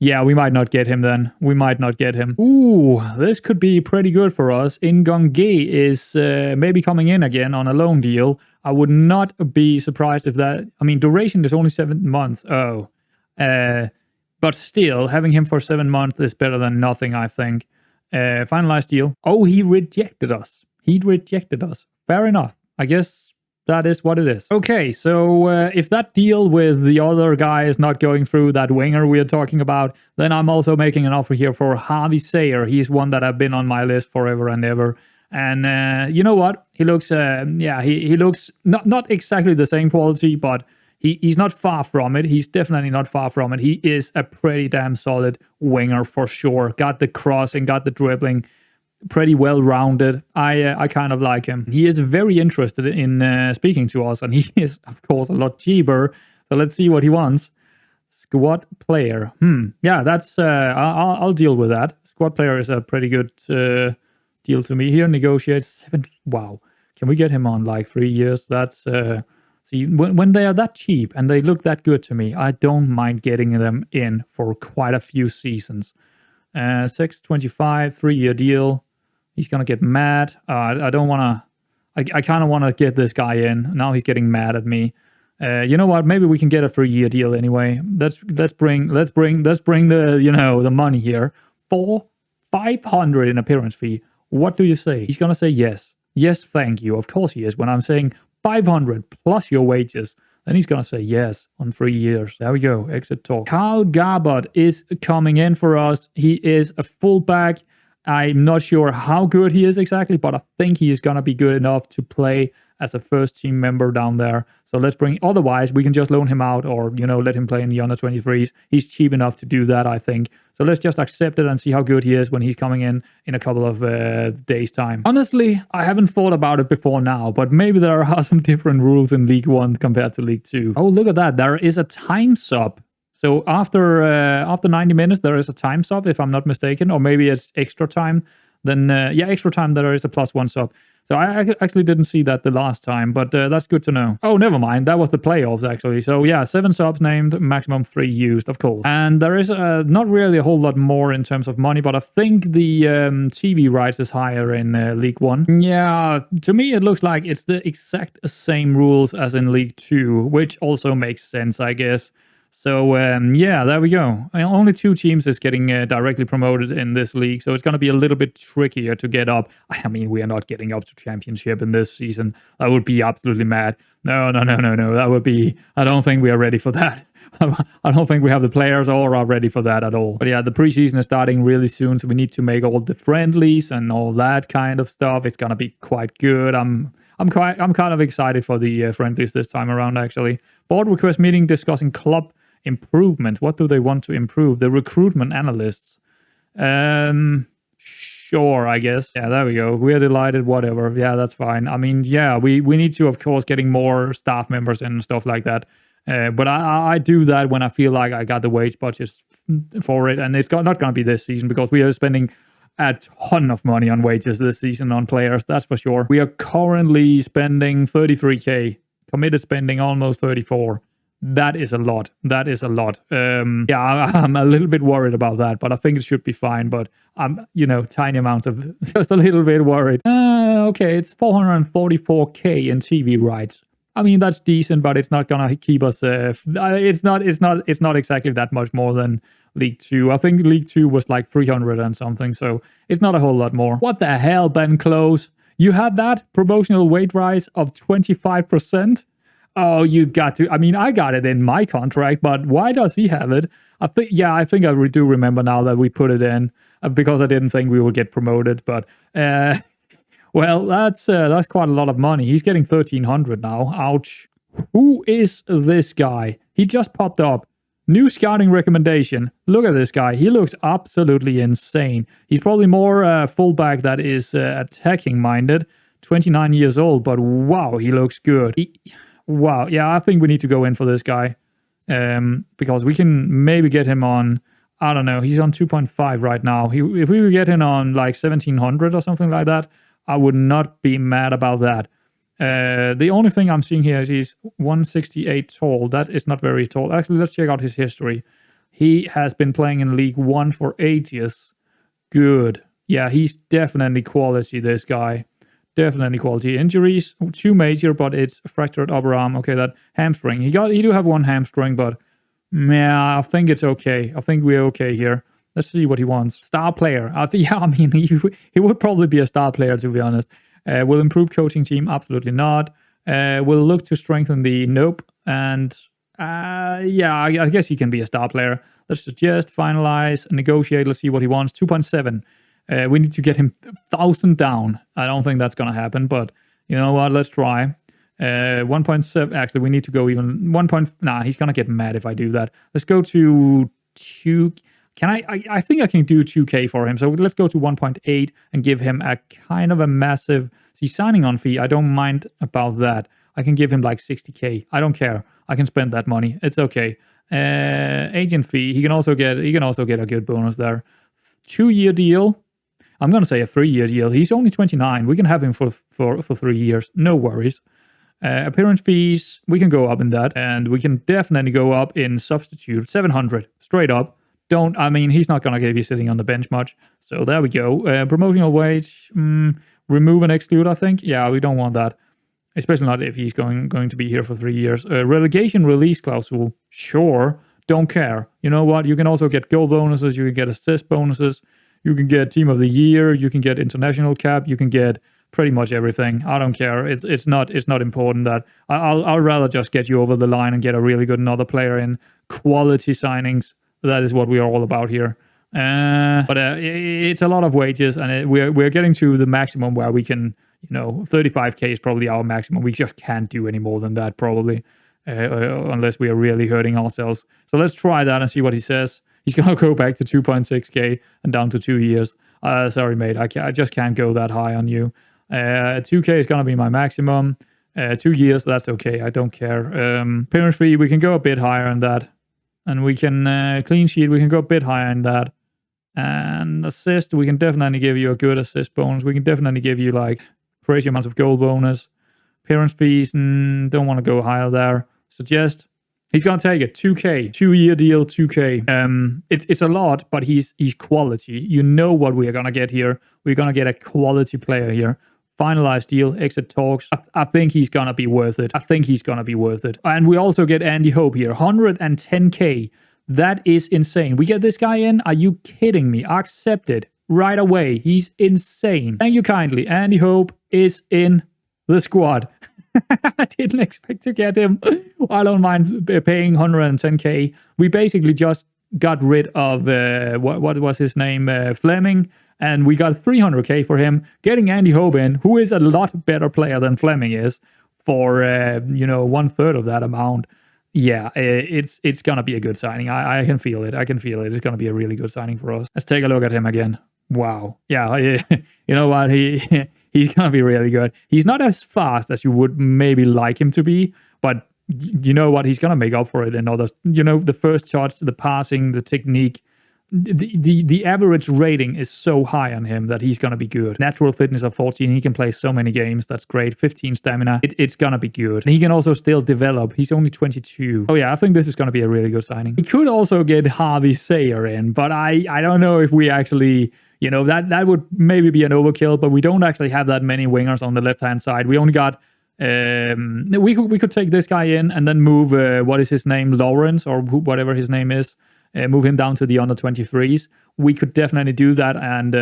Yeah, we might not get him then. We might not get him. Ooh, this could be pretty good for us. Ngongé is maybe coming in again on a loan deal. I would not be surprised if that... I mean, duration is only 7 months. Oh. But still, having him for 7 months is better than nothing, I think. Finalized deal. Oh, he rejected us. Fair enough. I guess that is what it is. Okay, so if that deal with the other guy is not going through, that winger we are talking about, then I'm also making an offer here for Harvey Sayer. He's one that I've been on my list forever and ever. And you know what? He looks, he looks not exactly the same quality, but he's not far from it. He's definitely not far from it. He is a pretty damn solid winger for sure. Got the crossing, got the dribbling, pretty well-rounded. I kind of like him. He is very interested in speaking to us, and he is, of course, a lot cheaper. So let's see what he wants. Squad player. Yeah, that's... I'll deal with that. Squad player is a pretty good deal to me here. Negotiate 7... Wow. Can we get him on like 3 years? That's... See, when they are that cheap and they look that good to me, I don't mind getting them in for quite a few seasons. 625, 3-year deal. He's going to get mad. I don't want to... I kind of want to get this guy in. Now he's getting mad at me. You know what? Maybe we can get a 3-year deal anyway. Let's bring the the money here. 500 in appearance fee. What do you say? He's going to say yes. Yes, thank you. Of course he is. When I'm saying 500 plus your wages, then he's going to say yes on 3 years. There we go. Exit talk. Carl Garbott is coming in for us. He is a fullback. I'm not sure how good he is exactly, but I think he is going to be good enough to play as a first team member down there. So let's bring... Otherwise, we can just loan him out or, let him play in the under-23s. He's cheap enough to do that, I think. So let's just accept it and see how good he is when he's coming in a couple of days' time. Honestly, I haven't thought about it before now, but maybe there are some different rules in League 1 compared to League 2. Oh, look at that. There is a time sub. So after 90 minutes, there is a time sub, if I'm not mistaken, or maybe it's extra time. Then, extra time, there is a +1 sub. So I actually didn't see that the last time, but that's good to know. Oh, never mind. That was the playoffs, actually. So yeah, 7 subs named, maximum 3 used, of course. And there is not really a whole lot more in terms of money, but I think the TV rights is higher in League 1. Yeah, to me, it looks like it's the exact same rules as in League 2, which also makes sense, I guess. So, yeah, there we go. Only 2 teams is getting directly promoted in this league, so it's going to be a little bit trickier to get up. I mean, we are not getting up to championship in this season. That would be absolutely mad. No. That would be... I don't think we are ready for that. I don't think we have the players or are ready for that at all. But yeah, the preseason is starting really soon, so we need to make all the friendlies and all that kind of stuff. It's going to be quite good. I'm kind of excited for the friendlies this time around, actually. Board request meeting discussing club improvement. What do they want to improve? The recruitment analysts. Sure, I guess. Yeah, there we go. We are delighted, whatever. Yeah, that's fine. I mean, yeah, we need to, of course, getting more staff members and stuff like that. But I do that when I feel like I got the wage budgets for it. And it's not going to be this season because we are spending a ton of money on wages this season on players, that's for sure. We are currently spending 33k. Committed spending almost 34. That is a lot. Yeah, I'm a little bit worried about that, but I think it should be fine. But I'm, tiny amounts of just a little bit worried. Okay, it's 444k in TV rights. I mean, that's decent, but it's not gonna keep us. It's not exactly that much more than League 2. I think League 2 was like 300 and something, so it's not a whole lot more. What the hell, Ben Close? You had that promotional wage rise of 25%? Oh, you got to. I mean, I got it in my contract, but why does he have it? I think I do remember now that we put it in because I didn't think we would get promoted, but. Well, that's quite a lot of money. He's getting 1,300 now. Ouch. Who is this guy? He just popped up. New scouting recommendation. Look at this guy. He looks absolutely insane. He's probably more fullback that is attacking minded. 29 years old, but wow, he looks good. Wow. Yeah, I think we need to go in for this guy because we can maybe get him on. I don't know. He's on 2.5 right now. If we would get him on like 1,700 or something like that, I would not be mad about that. The only thing I'm seeing here is he's 168 tall. That is not very tall. Actually, let's check out his history. He has been playing in League 1 for 8 years. Good. Yeah, he's definitely quality, this guy. Definitely quality. Injuries, 2 major, but it's fractured upper arm. Okay, that hamstring. He do have 1 hamstring, but yeah, I think it's okay. I think we're okay here. Let's see what he wants. Star player. Yeah, I mean, he would probably be a star player, to be honest. Will improve coaching team? Absolutely not. Will look to strengthen the nope. And yeah, I guess he can be a star player. Let's just finalize, negotiate. Let's see what he wants. 2.7. We need to get him 1,000 down. I don't think that's going to happen, but you know what? Let's try. 1.7. Actually, we need to go even 1. Nah, he's going to get mad if I do that. Let's go to 2. Can I think I can do 2K for him. So let's go to 1.8 and give him a kind of a massive signing on fee. I don't mind about that. I can give him like 60K. I don't care. I can spend that money. It's okay. Agent fee. He can also get a good bonus there. 2-year deal. I'm gonna say a 3-year deal. He's only 29. We can have him for 3 years. No worries. Appearance fees. We can go up in that, and we can definitely go up in substitute. 700 straight up. I mean, he's not going to be sitting on the bench much. So there we go. Promotional wage, remove and exclude, I think. Yeah, we don't want that. Especially not if he's going to be here for 3 years. Relegation release clausule, sure. Don't care. You know what? You can also get goal bonuses. You can get assist bonuses. You can get team of the year. You can get international cap. You can get pretty much everything. I don't care. It's not important that I'll rather just get you over the line and get a really good another player in. Quality signings. That is what we are all about here. But it's a lot of wages, and we're getting to the maximum where we can, 35K is probably our maximum. We just can't do any more than that, probably, unless we are really hurting ourselves. So let's try that and see what he says. He's going to go back to 2.6K and down to 2 years. Sorry, mate. I just can't go that high on you. 2K is going to be my maximum. 2 years, that's okay. I don't care. Appearance fee, we can go a bit higher on that. And we can clean sheet, we can go a bit higher in that. And assist, we can definitely give you a good assist bonus. We can definitely give you like crazy amounts of goal bonus. Appearance fees, don't want to go higher there. Suggest he's going to take it. 2K, 2-year deal, 2K. It's a lot, but he's quality. You know what we are going to get here. We're going to get a quality player here. Finalized deal, exit talks. I think he's going to be worth it. And we also get Andy Hope here. 110K. That is insane. We get this guy in. Are you kidding me? Accept it right away. He's insane. Thank you kindly. Andy Hope is in the squad. I didn't expect to get him. I don't mind paying 110K. We basically just got rid of, what was his name? Fleming. And we got 300K for him, getting Andy Hope in, who is a lot better player than Fleming is, for 1/3 of that amount. Yeah, it's gonna be a good signing. I can feel it. It's gonna be a really good signing for us. Let's take a look at him again. Wow. Yeah, you know what? He's gonna be really good. He's not as fast as you would maybe like him to be, but you know what? He's gonna make up for it in other. The first charge, the passing, the technique. The average rating is so high on him that he's going to be good. Natural fitness of 14. He can play so many games. That's great. 15 stamina. It's going to be good. And he can also still develop. He's only 22. Oh yeah, I think this is going to be a really good signing. We could also get Harvey Sayer in, but I don't know if we actually, that would maybe be an overkill, but we don't actually have that many wingers on the left-hand side. We only got We could take this guy in and then move, what is his name, Lawrence, or whatever his name is, move him down to the under 23s. We could definitely do that, and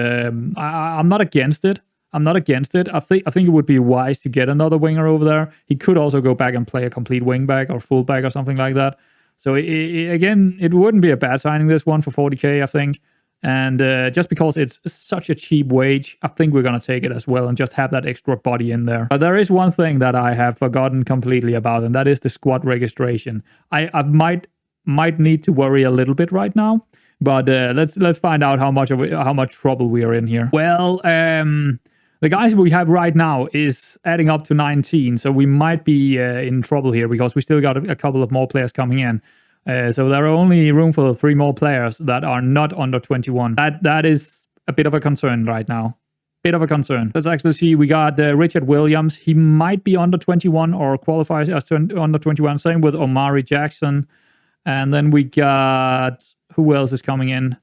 I'm not against it. I'm not against it. I think it would be wise to get another winger over there. He could also go back and play a complete wingback or fullback or something like that. So again, it wouldn't be a bad signing, this one, for 40k, I think. And just because it's such a cheap wage, I think we're going to take it as well and just have that extra body in there. But there is one thing that I have forgotten completely about, and that is the squad registration. I might need to worry a little bit right now, but let's find out how much trouble we are in here. Well, the guys we have right now is adding up to 19, so we might be in trouble here because we still got a couple of more players coming in. So there are only room for 3 more players that are not under 21. That is a bit of a concern right now. Bit of a concern. Let's actually see. We got Richard Williams. He might be under 21 or qualifies as under 21. Same with Umari Jackson. And then we got... Who else is coming in?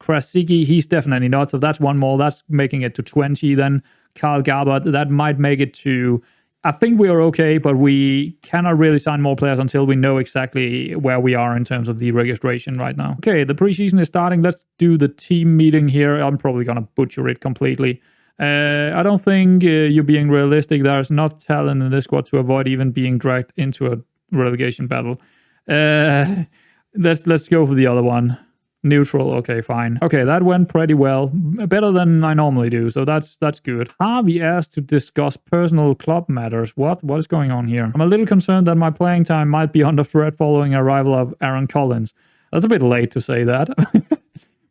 Krasicki, he's definitely not. So that's one more. That's making it to 20. Then Carl Garbert, that might make it to... I think we are okay, but we cannot really sign more players until we know exactly where we are in terms of the registration right now. Okay, the preseason is starting. Let's do the team meeting here. I'm probably going to butcher it completely. I don't think you're being realistic. There's enough talent in this squad to avoid even being dragged into a relegation battle. Let's go for the other one. Neutral, okay, fine. Okay, that went pretty well. Better than I normally do, so that's good. Harvey asked to discuss personal club matters. What is going on here? I'm a little concerned that my playing time might be under threat following arrival of Aaron Collins. That's a bit late to say that.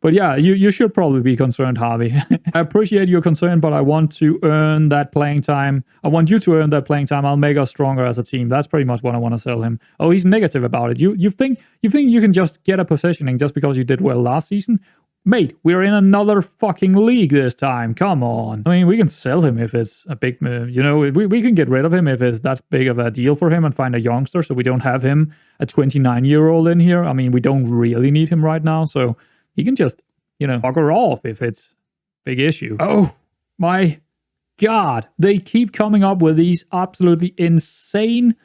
But yeah, you should probably be concerned, Harvey. I appreciate your concern, but I want to earn that playing time. I want you to earn that playing time. I'll make us stronger as a team. That's pretty much what I want to sell him. Oh, he's negative about it. You think you can just get a positioning just because you did well last season? Mate, we're in another fucking league this time. Come on. I mean, we can sell him if it's a big, we can get rid of him if it's that big of a deal for him and find a youngster so we don't have him, a 29-year-old in here. I mean, we don't really need him right now, so... He can just, bugger off if it's a big issue. Oh, my God. They keep coming up with these absolutely insane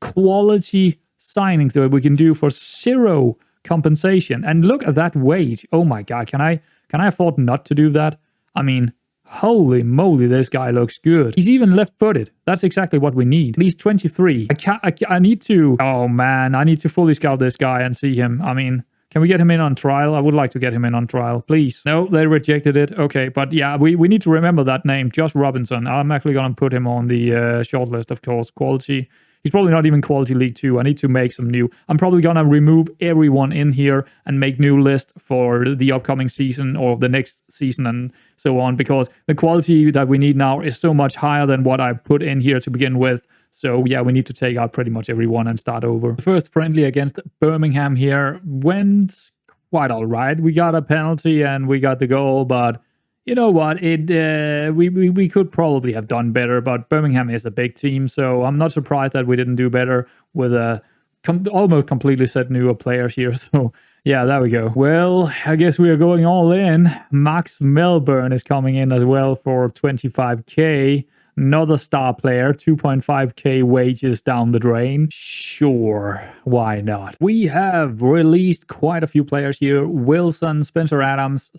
quality signings that we can do for 0 compensation. And look at that wage. Oh, my God. Can I afford not to do that? I mean, holy moly, this guy looks good. He's even left-footed. That's exactly what we need. He's 23. I need to... Oh, man. I need to fully scout this guy and see him. I mean... Can we get him in on trial? I would like to get him in on trial, please. No, they rejected it. Okay, but yeah, we need to remember that name, Josh Robinson. I'm actually going to put him on the shortlist, of course. Quality. He's probably not even Quality League 2. I need to make some new. I'm probably going to remove everyone in here and make new list for the upcoming season or the next season and so on, because the quality that we need now is so much higher than what I put in here to begin with. So yeah, we need to take out pretty much everyone and start over. The first friendly against Birmingham here went quite all right. We got a penalty and we got the goal, but you know what? We could probably have done better, but Birmingham is a big team, so I'm not surprised that we didn't do better with a almost completely set new players here. So yeah, there we go. Well, I guess we are going all in. Max Melbourne is coming in as well for 25k. Another star player, 2.5k wages down the drain. Sure, why not? We have released quite a few players here. Wilson, Spencer Adams,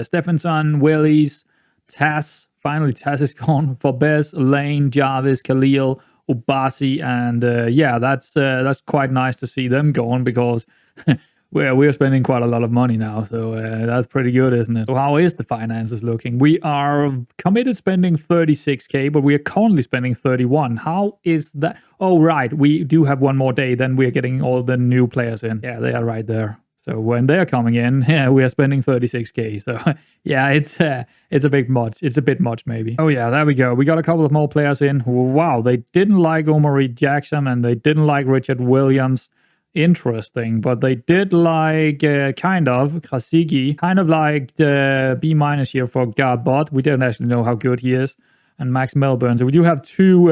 Stephenson, Willis, Taz. Finally, Taz is gone. For Bez, Lane, Jarvis, Khalil, Obasi, and yeah, that's quite nice to see them going because... We're spending quite a lot of money now, so that's pretty good, isn't it? So how is the finances looking? We are committed spending 36k, but we are currently spending 31. How is that? Oh, right. We do have one more day, then we're getting all the new players in. Yeah, they are right there. So when they're coming in, yeah, we are spending 36k. So yeah, it's a bit much. It's a bit much, maybe. Oh yeah, there we go. We got a couple of more players in. Wow, they didn't like Umari Jackson and they didn't like Richard Williams. Interesting, but they did like kind of Krasicki, kind of like the B- here for Garbot. We don't actually know how good he is, and Max Melbourne. So we do have 2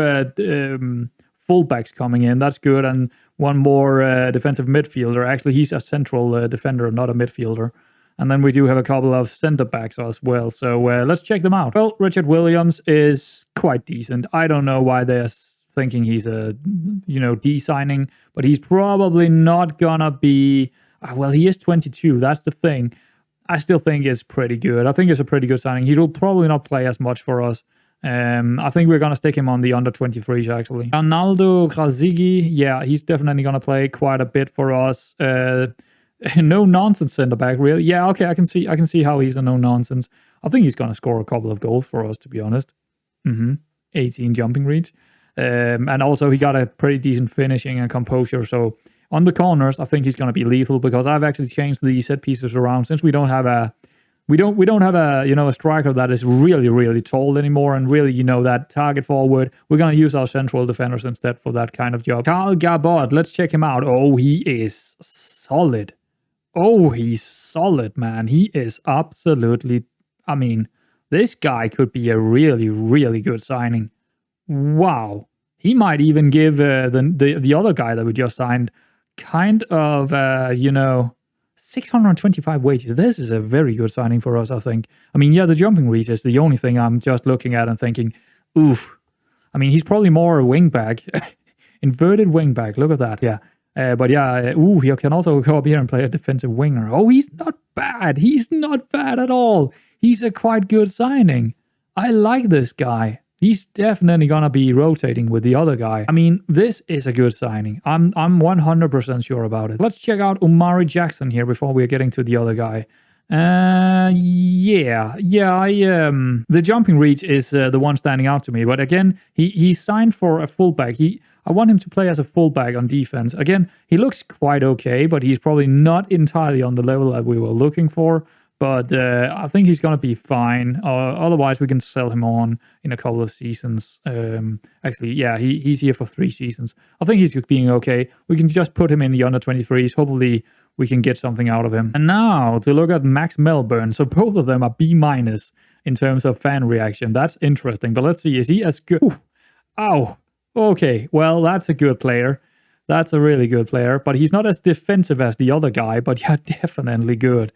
fullbacks coming in. That's good, and one more defensive midfielder. Actually, he's a central defender, not a midfielder. And then we do have a couple of centre backs as well. So let's check them out. Well, Richard Williams is quite decent. I don't know why they're thinking he's a, D signing, but he's probably not gonna be. Well, he is 22. That's the thing. I still think it's pretty good. I think it's a pretty good signing. He will probably not play as much for us. I think we're gonna stick him on the under 23s actually. Arnaldo Grazigi, yeah, he's definitely gonna play quite a bit for us. No nonsense centre back, really. Yeah, okay, I can see how he's a no nonsense. I think he's gonna score a couple of goals for us, to be honest. 18 jumping reads, and also he got a pretty decent finishing and composure. So on the corners, I think he's gonna be lethal because I've actually changed the set pieces around since we don't have a a striker that is really, really tall anymore and really, that target forward. We're going to use our central defenders instead for that kind of job. Carl Garbot, let's check him out. Oh, he is solid. Oh, he's solid, man. He is absolutely, this guy could be a really, really good signing. Wow. He might even give the other guy that we just signed kind of, 625 wages. This is a very good signing for us, I think. The jumping reach is the only thing I'm just looking at and thinking, oof. He's probably more a wingback. Inverted wingback. Look at that. Yeah. He can also go up here and play a defensive winger. Oh, he's not bad. He's not bad at all. He's a quite good signing. I like this guy. He's definitely going to be rotating with the other guy. This is a good signing. I'm 100% sure about it. Let's check out Umari Jackson here before we're getting to the other guy. The jumping reach is the one standing out to me. But again, he signed for a fullback. I want him to play as a fullback on defense. Again, he looks quite okay, but he's probably not entirely on the level that we were looking for. But I think he's going to be fine. Otherwise, we can sell him on in a couple of seasons. He's here for 3 seasons. I think he's being okay. We can just put him in the under 23s. Hopefully, we can get something out of him. And now to look at Max Melbourne. So both of them are B- in terms of fan reaction. That's interesting. But let's see. Is he as good? Ooh. Ow. Okay. Well, that's a good player. That's a really good player. But he's not as defensive as the other guy. But yeah, definitely good.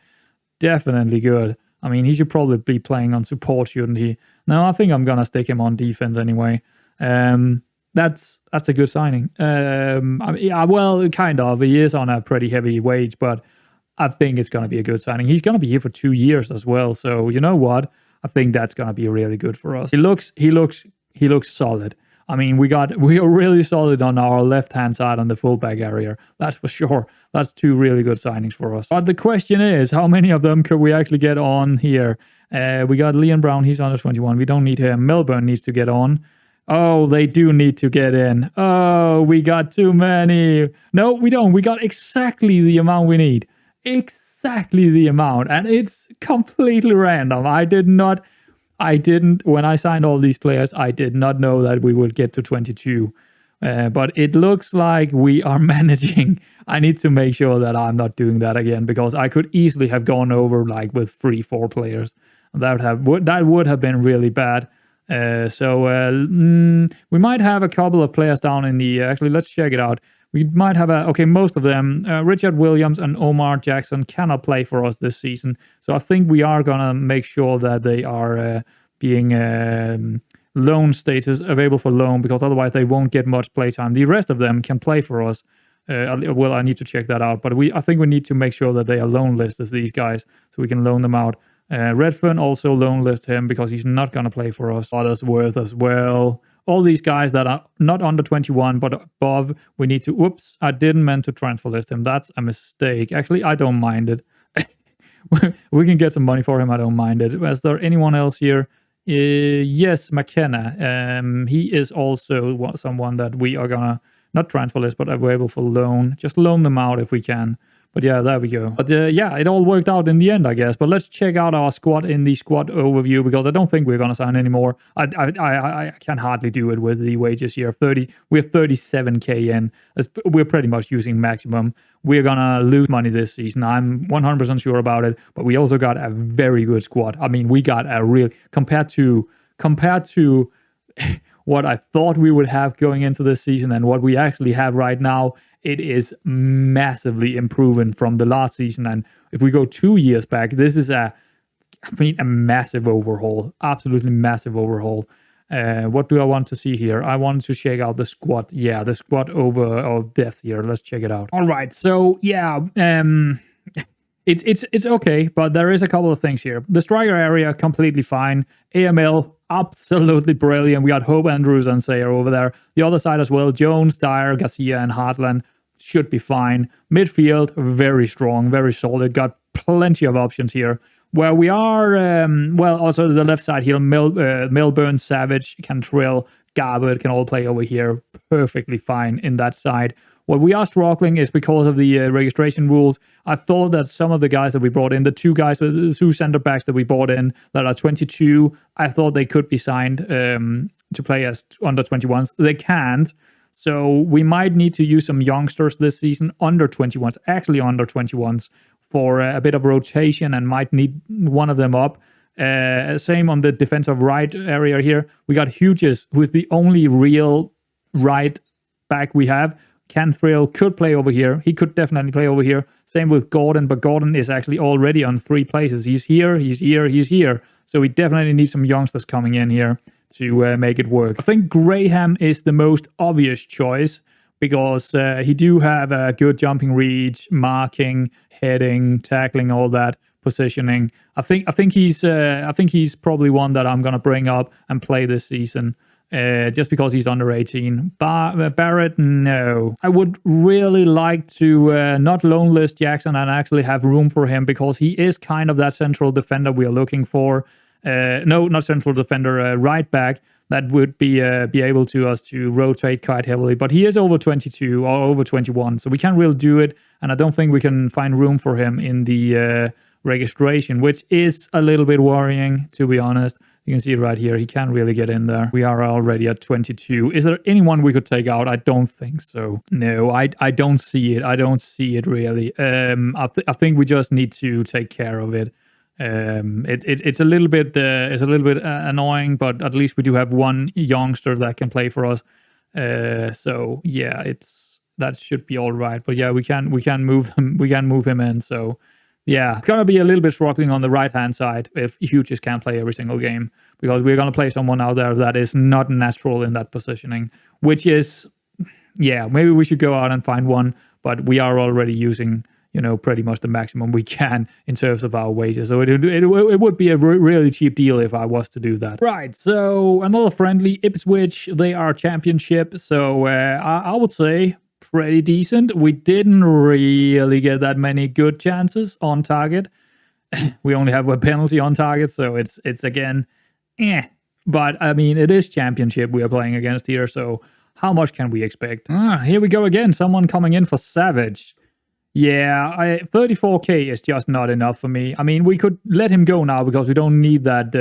Definitely good. He should probably be playing on support, shouldn't he? No, I think I'm going to stick him on defense anyway. That's a good signing. Well, kind of. He is on a pretty heavy wage, but I think it's going to be a good signing. He's going to be here for 2 years as well. So, you know what? I think that's going to be really good for us. He looks solid. We are really solid on our left-hand side on the fullback area. That's for sure. That's 2 really good signings for us. But the question is, how many of them could we actually get on here? We got Leon Brown. He's under 21. We don't need him. Melbourne needs to get on. Oh, they do need to get in. Oh, we got too many. No, we don't. We got exactly the amount we need. Exactly the amount. And it's completely random. When I signed all these players, I did not know that we would get to 22. But it looks like we are managing. I need to make sure that I'm not doing that again because I could easily have gone over with 3-4 players. That would have been really bad. We might have a couple of players down in the... actually, let's check it out. We might have most of them. Richard Williams and Umari Jackson cannot play for us this season. So I think we are going to make sure that they are being loan status, available for loan, because otherwise they won't get much playtime. The rest of them can play for us. I need to check that out. But I think we need to make sure that they are loan listed, these guys, so we can loan them out. Redfern also loan list him because he's not going to play for us. Buttersworth as well. All these guys that are not under 21 but above, we need to... Whoops, I didn't meant to transfer list him. That's a mistake. Actually, I don't mind it. We can get some money for him. I don't mind it. Is there anyone else here? Yes, Mckenna. He is also someone that we are going to not transfer list, but available for loan. Just loan them out if we can. But yeah, there we go. But it all worked out in the end, I guess. But let's check out our squad in the squad overview, because I don't think we're going to sign anymore. I can hardly do it with the wages here. We have 37k in. We're pretty much using maximum. We're going to lose money this season. I'm 100% sure about it. But we also got a very good squad. We got a real... Compared to what I thought we would have going into this season and what we actually have right now, it is massively improving from the last season. And if we go 2 years back, this is a massive overhaul. Absolutely massive overhaul. What do I want to see here? I want to check out the squad. Yeah, the squad over of depth here. Let's check it out. All right, so yeah, it's okay, but there is a couple of things here. The striker area completely fine. AML absolutely brilliant. We got Hope, Andrews, and Sayer over there. The other side as well. Jones, Dyer, Garcia, and Hartland should be fine. Midfield very strong, very solid. Got plenty of options here. Where we are, well, also the left side here, Melbourne, Savage, Cantrell, Gareth can all play over here perfectly fine in that side. What we are struggling is because of the registration rules. I thought that some of the guys that we brought in, the two center backs that we brought in that are 22, I thought they could be signed to play as under 21s. They can't. So we might need to use some youngsters this season, under 21s, actually under 21s, for a bit of rotation, and might need one of them up. Same on the defensive right area here. We got Hughes, who is the only real right back we have. Cantrell could play over here. He could definitely play over here. Same with Gordon, but Gordon is actually already on 3 places. He's here, he's here, he's here. So we definitely need some youngsters coming in here to make it work. I think Graham is the most obvious choice because he do have a good jumping reach, marking, heading, tackling, all that, positioning. I think he's probably one that I'm gonna bring up and play this season. Just because he's under 18. Barrett, no. I would really like to not loan list Jackson and actually have room for him because he is kind of that central defender we are looking for. No, not central defender, right back that would be able to rotate quite heavily. But he is over 22 or over 21, so we can't really do it. And I don't think we can find room for him in the registration, which is a little bit worrying, to be honest. You can see it right here. He can't really get in there. We are already at 22. Is there anyone we could take out? I don't think so. No, I don't see it. I don't see it really. I think we just need to take care of it. It's a little bit annoying, but at least we do have one youngster that can play for us. So yeah, that should be all right. But yeah, we can move him. We can move him in. So. Yeah, it's going to be a little bit struggling on the right-hand side if Hughes can't play every single game, because we're going to play someone out there that is not natural in that positioning, which is, yeah, maybe we should go out and find one, but we are already using, pretty much the maximum we can in terms of our wages. So it would be a really cheap deal if I was to do that. Right, so another friendly, Ipswich, they are championship, so I would say pretty decent. We didn't really get that many good chances on target. We only have a penalty on target, so it's again, But I mean, it is championship we are playing against here, so how much can we expect? Here we go again. Someone coming in for Savage. Yeah, 34k is just not enough for me. I mean, we could let him go now because we don't need that.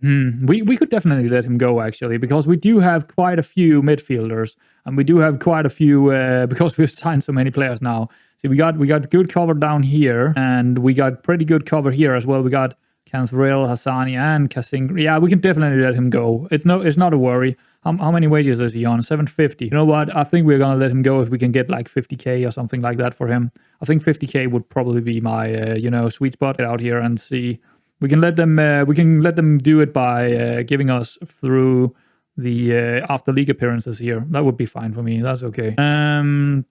We could definitely let him go, actually, because we do have quite a few midfielders, and we do have quite a few because we've signed so many players now. See, we got good cover down here, and we got pretty good cover here as well. We got Cantrell, Hassani, and Kasing. Yeah, we can definitely let him go. It's not a worry. How many wages is he on? 750. You know what? I think we're gonna let him go if we can get like 50k or something like that for him. I think 50k would probably be my sweet spot. Get out here and see. We can let them do it by giving us through the after league appearances here. That would be fine for me. That's okay.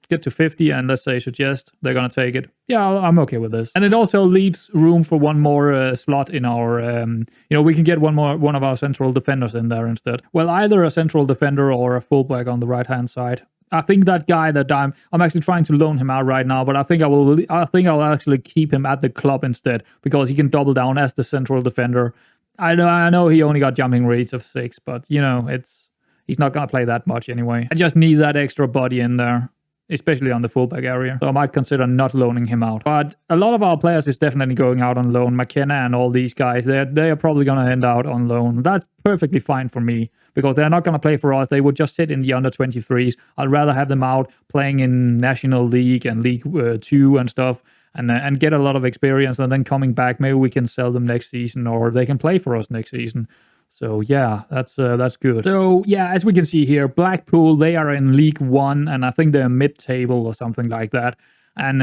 Get to 50 and let's say suggest. They're gonna take it. Yeah, I'm okay with this. And it also leaves room for one more slot in our. We can get one of our central defenders in there instead. Well, either a central defender or a fullback on the right hand side. I think that guy that I'm actually trying to loan him out right now, but I think I'll actually keep him at the club instead because he can double down as the central defender. I know he only got jumping rates of 6, but he's not gonna play that much anyway. I just need that extra body in there, especially on the fullback area. So I might consider not loaning him out. But a lot of our players is definitely going out on loan. Mckenna and all these guys, they are probably gonna end out on loan. That's perfectly fine for me, because they're not going to play for us. They would just sit in the under-23s. I'd rather have them out playing in National League and League 2 and stuff and get a lot of experience, and then coming back, maybe we can sell them next season or they can play for us next season. So yeah, that's good. So yeah, as we can see here, Blackpool, they are in League 1 and I think they're mid-table or something like that. And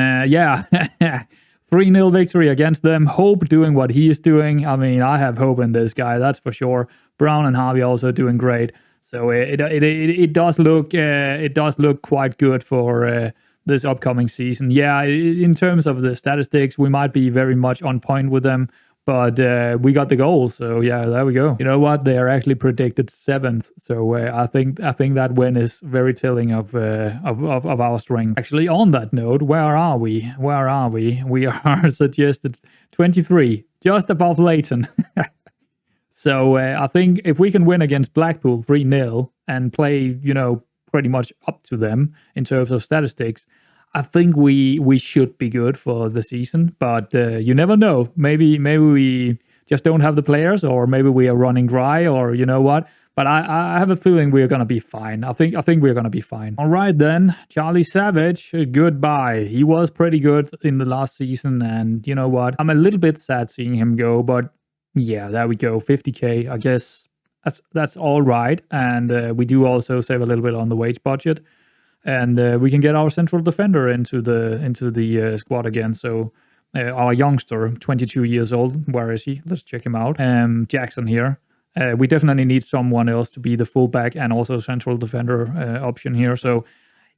3-0 victory against them. Hope doing what he is doing. I mean, I have hope in this guy, that's for sure. Brown and Harvey also doing great. So it does look quite good for this upcoming season. Yeah, in terms of the statistics, we might be very much on point with them, but we got the goal. So yeah, there we go. You know what? They are actually predicted 7th. So I think that win is very telling of our strength. Actually, on that note, where are we? We are suggested 23, just above Leighton. So I think if we can win against Blackpool 3-0 and play, pretty much up to them in terms of statistics, I think we should be good for the season. But you never know. Maybe we just don't have the players, or maybe we are running dry, or you know what. But I have a feeling we're gonna be fine. I think we're gonna be fine. All right then, Charlie Savage, goodbye. He was pretty good in the last season, and you know what? I'm a little bit sad seeing him go, but yeah, there we go. 50k. I guess that's all right. And we do also save a little bit on the wage budget, and we can get our central defender into the squad again. So our youngster, 22 years old. Where is he? Let's check him out. Jackson here. We definitely need someone else to be the fullback and also central defender option here. So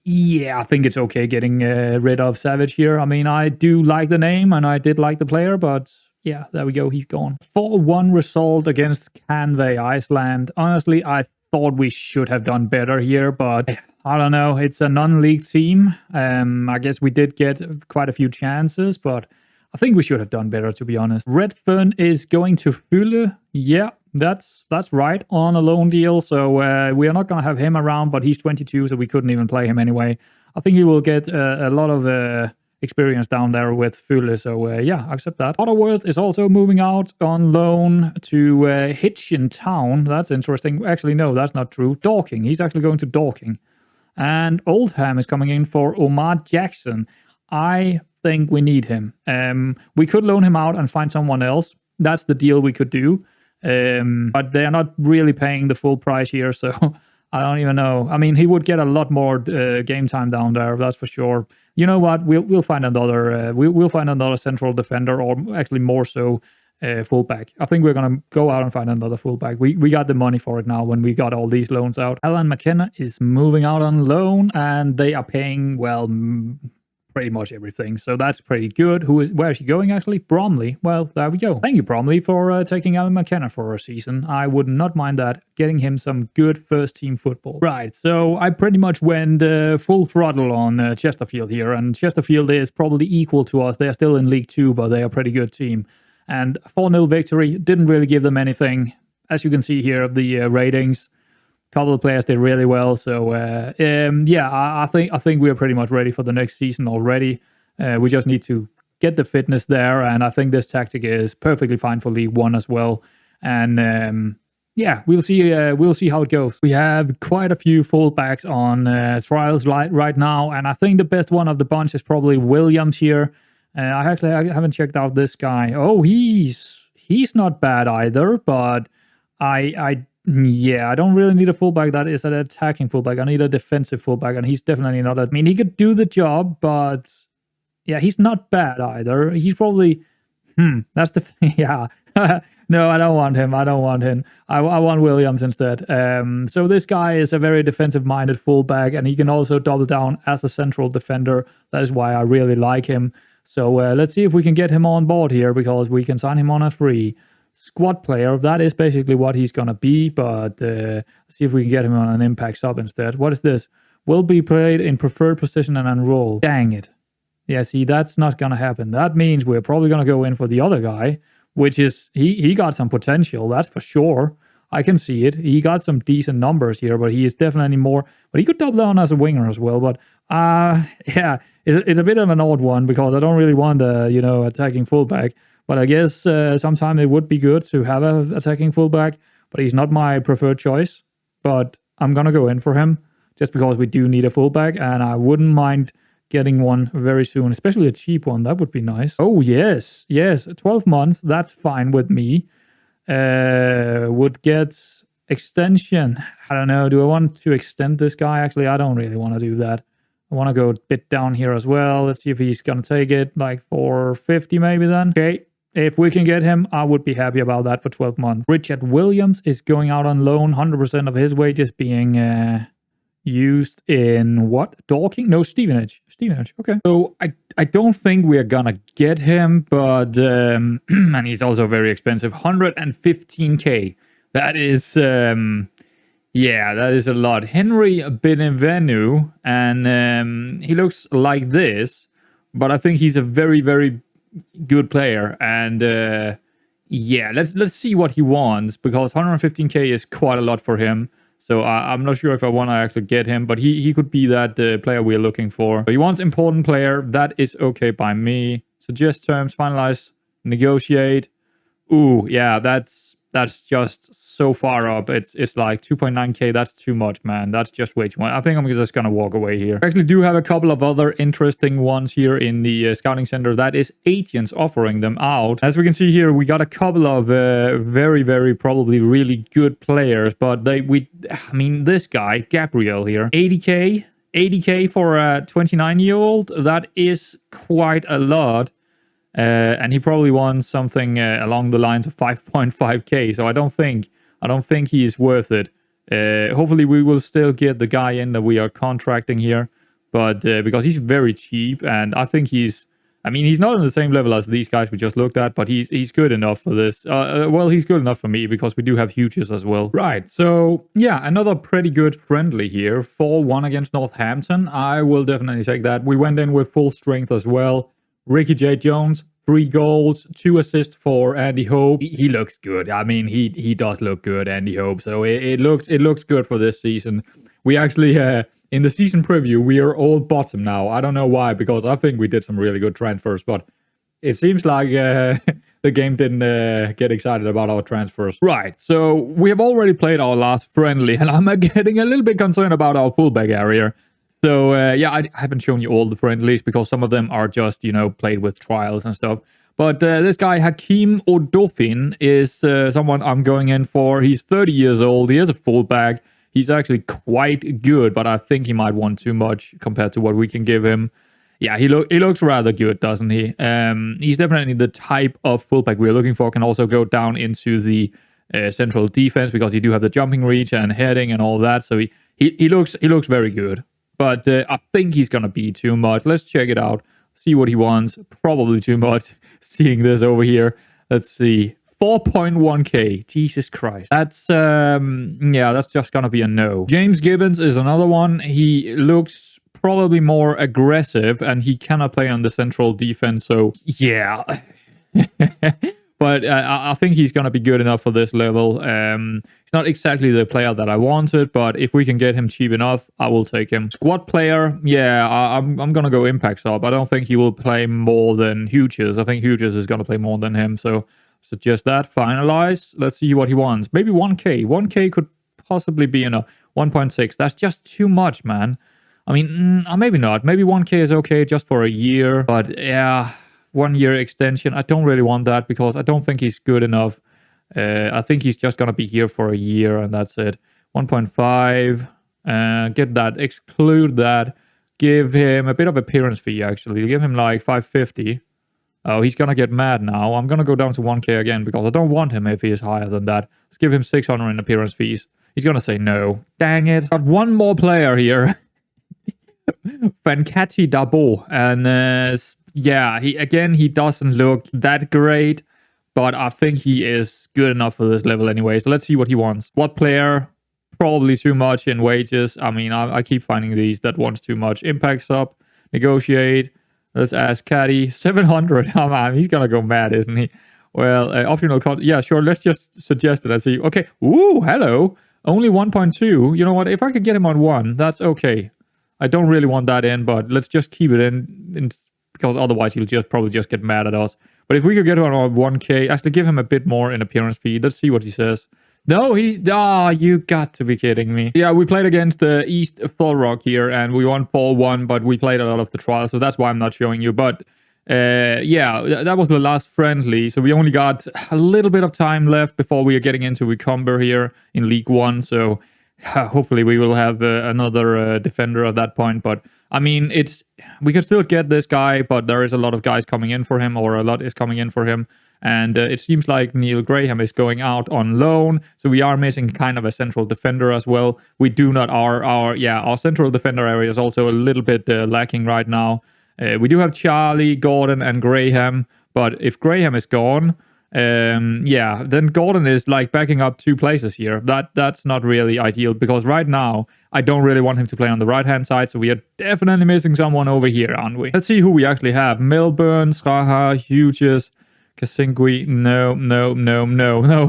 yeah, I think it's okay getting rid of Savage here. I mean, I do like the name and I did like the player, but yeah, there we go. He's gone. 4-1 result against Canvey, Iceland. Honestly, I thought we should have done better here, but I don't know. It's a non-league team. I guess we did get quite a few chances, but I think we should have done better, to be honest. Redfern is going to Fule. Yeah, that's right, on a loan deal. So we are not going to have him around, but he's 22, so we couldn't even play him anyway. I think he will get a lot of experience down there with Fule. So yeah, I accept that. Butterworth is also moving out on loan to Hitchin Town. That's interesting. Actually, no, that's not true. Dorking. He's actually going to Dorking. And Oldham is coming in for Umari Jackson. I think we need him. We could loan him out and find someone else. That's the deal we could do. But they're not really paying the full price here, so I don't even know. I mean, he would get a lot more game time down there, that's for sure. You know what? We'll find another. We'll find another central defender, or actually more so, fullback. I think we're gonna go out and find another fullback. We got the money for it now when we got all these loans out. Alan Mckenna is moving out on loan, and they are paying pretty much everything, so that's pretty good. Where is he going actually? Bromley. Well, there we go. Thank you, Bromley, for taking Alan Mckenna for a season. I would not mind that, getting him some good first team football. Right, so I pretty much went full throttle on Chesterfield here, and Chesterfield is probably equal to us. They're still in League 2, but they're a pretty good team. And 4-0 victory didn't really give them anything. As you can see here, the ratings, a couple of players did really well. So yeah, I think we're pretty much ready for the next season already. We just need to get the fitness there, and I think this tactic is perfectly fine for League 1 as well. And yeah, we'll see how it goes. We have quite a few fullbacks on trials right now, and I think the best one of the bunch is probably Williams here. I haven't checked out this guy. Oh, he's not bad either, but I don't really need a fullback that is an attacking fullback. I need a defensive fullback, and he's definitely not. I mean, he could do the job, but yeah, he's not bad either. He's probably that's the yeah. No, I don't want him. I want Williams instead. So this guy is a very defensive-minded fullback, and he can also double down as a central defender. That is why I really like him. So let's see if we can get him on board here, because we can sign him on a free squad player. That is basically what he's going to be, but let's see if we can get him on an impact sub instead. What is this? Will be played in preferred position and enroll. Dang it. Yeah, see, that's not going to happen. That means we're probably going to go in for the other guy, which is, he got some potential, that's for sure. I can see it. He got some decent numbers here, but he is definitely more, but he could double down as a winger as well. But yeah, it's a bit of an odd one, because I don't really want a, attacking fullback. But I guess sometimes it would be good to have an attacking fullback, but he's not my preferred choice. But I'm going to go in for him, just because we do need a fullback, and I wouldn't mind getting one very soon, especially a cheap one. That would be nice. Oh, yes, 12 months, that's fine with me. Would get extension. I don't know, do I want to extend this guy? Actually, I don't really want to do that. I want to go a bit down here as well. Let's see if he's going to take it, like 450 maybe then. Okay, if we can get him, I would be happy about that for 12 months. Richard Williams is going out on loan, 100% of his wages being used in what? Dorking? No, Stevenage. Stevenage, okay. So I don't think we're going to get him, but, and he's also very expensive, 115k. That is... yeah, that is a lot. Henry Benevenu, and he looks like this, but I think he's a very, very good player. And yeah, let's see what he wants, because 115k is quite a lot for him. So I'm not sure if I want to actually get him, but he could be that player we're looking for. So he wants important player. That is okay by me. Suggest terms, finalize, negotiate. Ooh, yeah, that's just so far up. It's like 2.9k. That's too much, man. That's just way too much. I think I'm just gonna walk away here. I actually do have a couple of other interesting ones here in the scouting center. That is agents offering them out. As we can see here, we got a couple of very, very probably really good players, but I mean, this guy Gabriel here, 80k for a 29-year-old. That is quite a lot. And he probably wants something along the lines of 5.5k. So I don't think he is worth it. Hopefully we will still get the guy in that we are contracting here, but because he's very cheap, and I think he's not on the same level as these guys we just looked at, but he's good enough for this. Well, he's good enough for me because we do have huges as well. Right. So yeah, another pretty good friendly here. 4-1 against Northampton. I will definitely take that. We went in with full strength as well. Ricky J. Jones, 3 goals, 2 assists for Andy Hope. He looks good. I mean, he does look good, Andy Hope. So it looks good for this season. We actually, in the season preview, we are all bottom now. I don't know why, because I think we did some really good transfers, but it seems like the game didn't get excited about our transfers. Right, so we have already played our last friendly, and I'm getting a little bit concerned about our fullback area. So, yeah, I haven't shown you all the friendlies because some of them are just, played with trials and stuff. But this guy, Hakeem Odofin, is someone I'm going in for. He's 30 years old. He is a fullback. He's actually quite good, but I think he might want too much compared to what we can give him. Yeah, he looks rather good, doesn't he? He's definitely the type of fullback we're looking for. Can also go down into the central defense because he do have the jumping reach and heading and all that. So he looks very good. But I think he's going to be too much. Let's check it out. See what he wants. Probably too much. Seeing this over here. Let's see. 4.1k. Jesus Christ. That's, yeah, that's just going to be a no. James Gibbons is another one. He looks probably more aggressive and he cannot play on the central defense. So, yeah. But I think he's going to be good enough for this level. He's not exactly the player that I wanted, but if we can get him cheap enough, I will take him. Squad player, yeah, I'm going to go impact sub. I don't think he will play more than Hughes. I think Hughes is going to play more than him, so suggest that. Finalize. Let's see what he wants. Maybe 1k. 1k could possibly be enough. 1.6. That's just too much, man. I mean, maybe not. Maybe 1k is okay just for a year, but yeah... 1 year extension. I don't really want that because I don't think he's good enough. I think he's just going to be here for a year and that's it. 1.5. Get that. Exclude that. Give him a bit of appearance fee, actually. Give him like 550. Oh, he's going to get mad now. I'm going to go down to 1k again because I don't want him if he is higher than that. Let's give him 600 in appearance fees. He's going to say no. Dang it. Got one more player here. Venkati Dabo. And yeah, he doesn't look that great, but I think he is good enough for this level anyway. So let's see what he wants. What player? Probably too much in wages. I mean, I keep finding these that wants too much. Impact sub, negotiate. Let's ask Caddy. 700. Oh man, he's gonna go mad, isn't he? Well, optional content. Yeah, sure. Let's just suggest it and see. Okay. Ooh, hello. Only 1.2. You know what? If I could get him on 1, that's okay. I don't really want that in, but let's just keep it in because otherwise he'll probably just get mad at us. But if we could get him on 1k, actually give him a bit more in appearance fee. Let's see what he says. No, you got to be kidding me. Yeah, we played against the East Thurrock here, and we won 4-1, but we played a lot of the trials, so that's why I'm not showing you. But yeah, that was the last friendly, so we only got a little bit of time left before we are getting into Recumber here in League 1, so hopefully we will have another defender at that point, but I mean, we can still get this guy, but there is a lot of guys coming in for him, or a lot is coming in for him. And it seems like Neil Graham is going out on loan, so we are missing kind of a central defender as well. We do not our central defender area is also a little bit lacking right now. We do have Charlie, Gordon, and Graham, but if Graham is gone, then Gordon is like backing up 2 places here. That's not really ideal, because right now I don't really want him to play on the right hand side, so we are definitely missing someone over here, aren't we? Let's see who we actually have. Melbourne, Sraha, Hughes, Kasingui. No.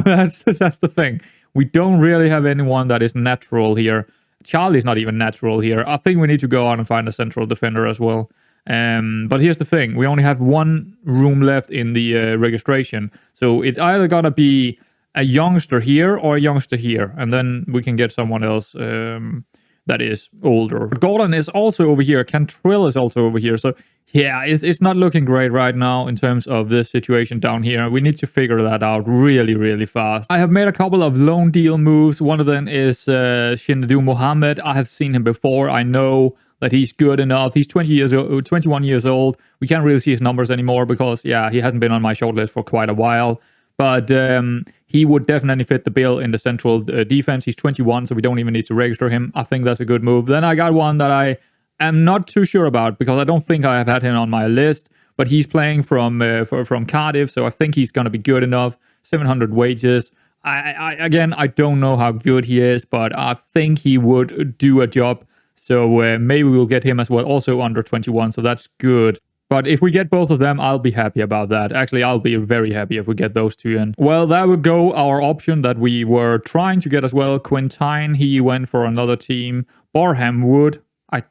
That's the thing. We don't really have anyone that is natural here. Charlie's not even natural here. I think we need to go on and find a central defender as well. But here's the thing. We only have 1 room left in the registration. So it's either gonna be a youngster here or a youngster here. And then we can get someone else that is older. Gordon is also over here. Cantrell is also over here. So yeah, it's not looking great right now in terms of this situation down here. We need to figure that out really, really fast. I have made a couple of loan deal moves. One of them is Shinadu Mohammed. I have seen him before. I know that he's good enough. He's 21 years old. We can't really see his numbers anymore because, he hasn't been on my shortlist for quite a while. But he would definitely fit the bill in the central defense. He's 21, so we don't even need to register him. I think that's a good move. Then I got one that I am not too sure about because I don't think I have had him on my list. But he's playing from Cardiff, so I think he's going to be good enough. 700 wages. I don't know how good he is, but I think he would do a job. So maybe we'll get him as well, also under 21, so that's good. But if we get both of them, I'll be happy about that. Actually, I'll be very happy if we get those 2 in. Well, that would go our option that we were trying to get as well. Quintine, he went for another team. Barham Wood, I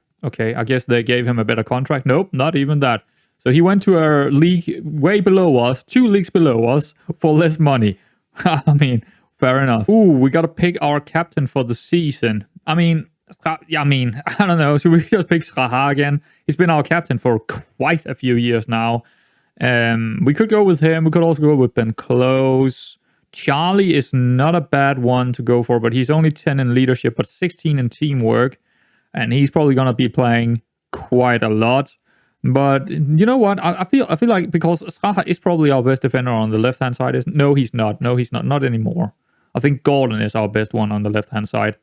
guess they gave him a better contract. Nope, not even that. So he went to a league way below us, 2 leagues below us, for less money. I mean, fair enough. Ooh, we got to pick our captain for the season. I don't know. Should we just pick Sraha again? He's been our captain for quite a few years now. We could go with him. We could also go with Ben Close. Charlie is not a bad one to go for, but he's only 10 in leadership, but 16 in teamwork. And he's probably going to be playing quite a lot. But you know what? I feel like because Sraha is probably our best defender on the left-hand side. No, he's not. Not anymore. I think Gordon is our best one on the left-hand side.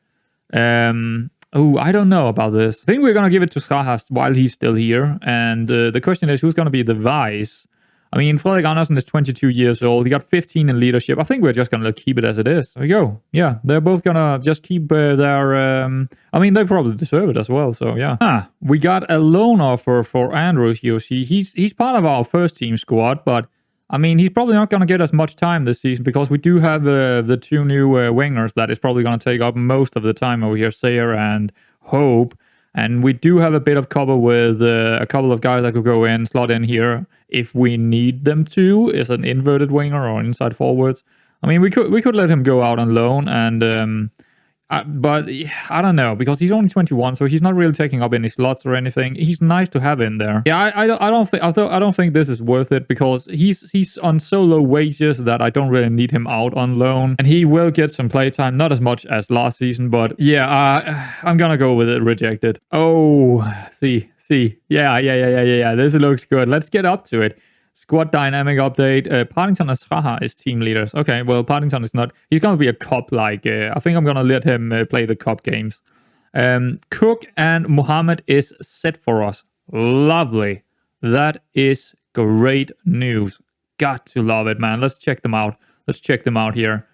I don't know about this. I think we're going to give it to Sraha while he's still here. And the question is, who's going to be the vice? I mean, Freddie Andersen is 22 years old. He got 15 in leadership. I think we're just going to keep it as it is. There we go. Yeah, they're both going to just keep their... they probably deserve it as well, so yeah. We got a loan offer for Andrew Hughes. He's part of our first team squad, but I mean, he's probably not going to get as much time this season because we do have the 2 new wingers that is probably going to take up most of the time over here, Sayer and Hope. And we do have a bit of cover with a couple of guys that could go in, slot in here if we need them to, is an inverted winger or inside forwards. I mean, we could let him go out on loan, and but I don't know because he's only 21, so he's not really taking up any slots or anything. He's nice to have in there. Yeah, I don't think this is worth it because he's on so low wages that I don't really need him out on loan, and he will get some playtime, not as much as last season, but yeah, I'm gonna go with it. Rejected. Oh, see, yeah. This looks good. Let's get up to it. Squad dynamic update. Partington and Sraha is team leaders. Okay, well, Partington is not. He's going to be a cup, I think I'm going to let him play the cup games. Cook and Mohammed is set for us. Lovely. That is great news. Got to love it, man. Let's check them out. Let's check them out here.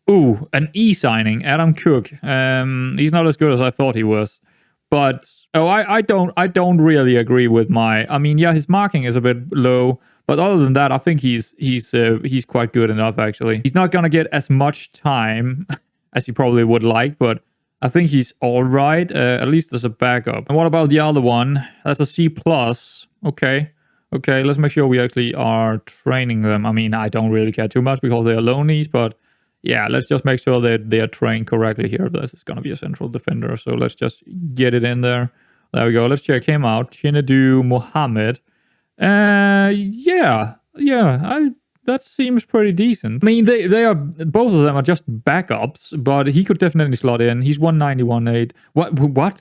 Ooh, an e-signing. Adam Cook. He's not as good as I thought he was. But, I don't really agree with his marking is a bit low. But other than that, I think he's quite good enough, actually. He's not going to get as much time as he probably would like, but I think he's all right, at least as a backup. And what about the other one? That's a C+. Okay, let's make sure we actually are training them. I mean, I don't really care too much because they are loanies, but yeah, let's just make sure that they are trained correctly here. This is going to be a central defender, so let's just get it in there. There we go. Let's check him out. Chinadu Mohammed. that seems pretty decent. I mean, they are, both of them are just backups, but he could definitely slot in. He's 191.8.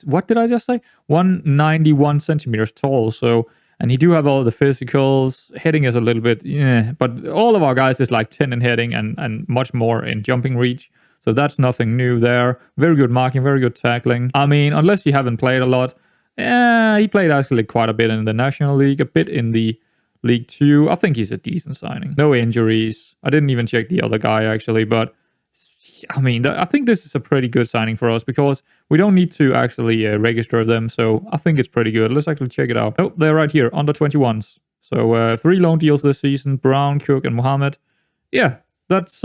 What did I just say? 191 centimeters tall. So, and he do have all the physicals. Heading is a little bit, yeah, but all of our guys is like 10 in heading and much more in jumping reach. So that's nothing new there. Very good marking, very good tackling. I mean, unless you haven't played a lot. He played actually quite a bit in the National League, a bit in the League 2. I think he's a decent signing. No injuries. I didn't even check the other guy actually, but I mean, I think this is a pretty good signing for us because we don't need to actually register them. So I think it's pretty good. Let's actually check it out. Oh, they're right here, under 21s. So 3 loan deals this season, Brown, Cook, and Mohammed. Yeah, that's...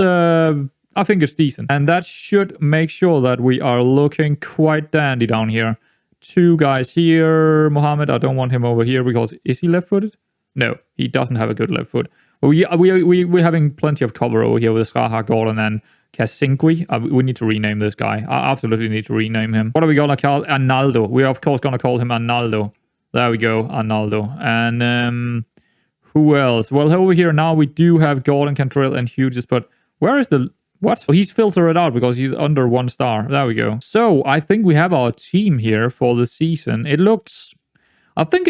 I think it's decent. And that should make sure that we are looking quite dandy down here. 2 guys here. Mohammed, I don't want him over here because... Is he left-footed? No, he doesn't have a good left foot. But we're having plenty of cover over here with Leerak Gordon and Kasinqui. We need to rename this guy. I absolutely need to rename him. What are we going to call? Arnaldo. We're, of course, going to call him Arnaldo. There we go, Arnaldo. And who else? Well, over here now we do have Gordon, Cantrell, and Hughes. But where is the... What? He's filtered it out because he's under 1 star. There we go. So I think we have our team here for the season. It looks... I think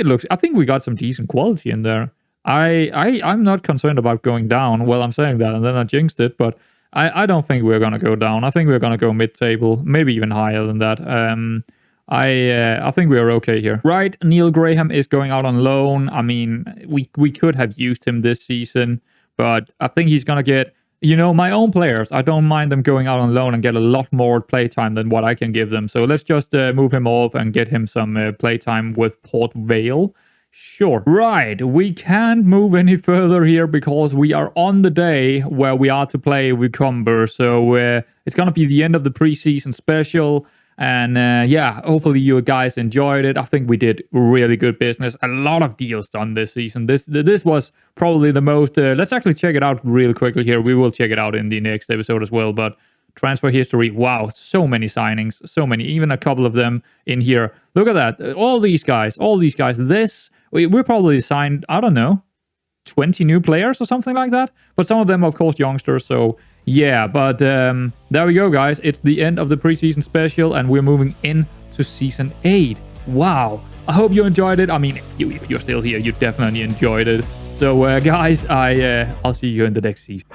we got some decent quality in there. I'm not concerned about going down. Well, I'm saying that and then I jinxed it, but I don't think we're going to go down. I think we're going to go mid-table, maybe even higher than that. I think we're okay here. Right, Neil Graham is going out on loan. I mean, we could have used him this season, but I think he's going to get... You know, my own players, I don't mind them going out on loan and get a lot more playtime than what I can give them. So let's just move him off and get him some playtime with Port Vale. Sure. Right, we can't move any further here because we are on the day where we are to play with Cumber. So it's going to be the end of the preseason special. And yeah, hopefully you guys enjoyed it. I think we did really good business. A lot of deals done this season. This was probably the most... let's actually check it out real quickly here. We will check it out in the next episode as well. But transfer history, wow, so many signings. So many, even a couple of them in here. Look at that. All these guys. We're probably signed, I don't know, 20 new players or something like that. But some of them, of course, youngsters. So... yeah, but there we go, guys. It's the end of the preseason special, and we're moving into Season 8. Wow. I hope you enjoyed it. I mean, if you're still here, you definitely enjoyed it. So, guys, I'll see you in the next season.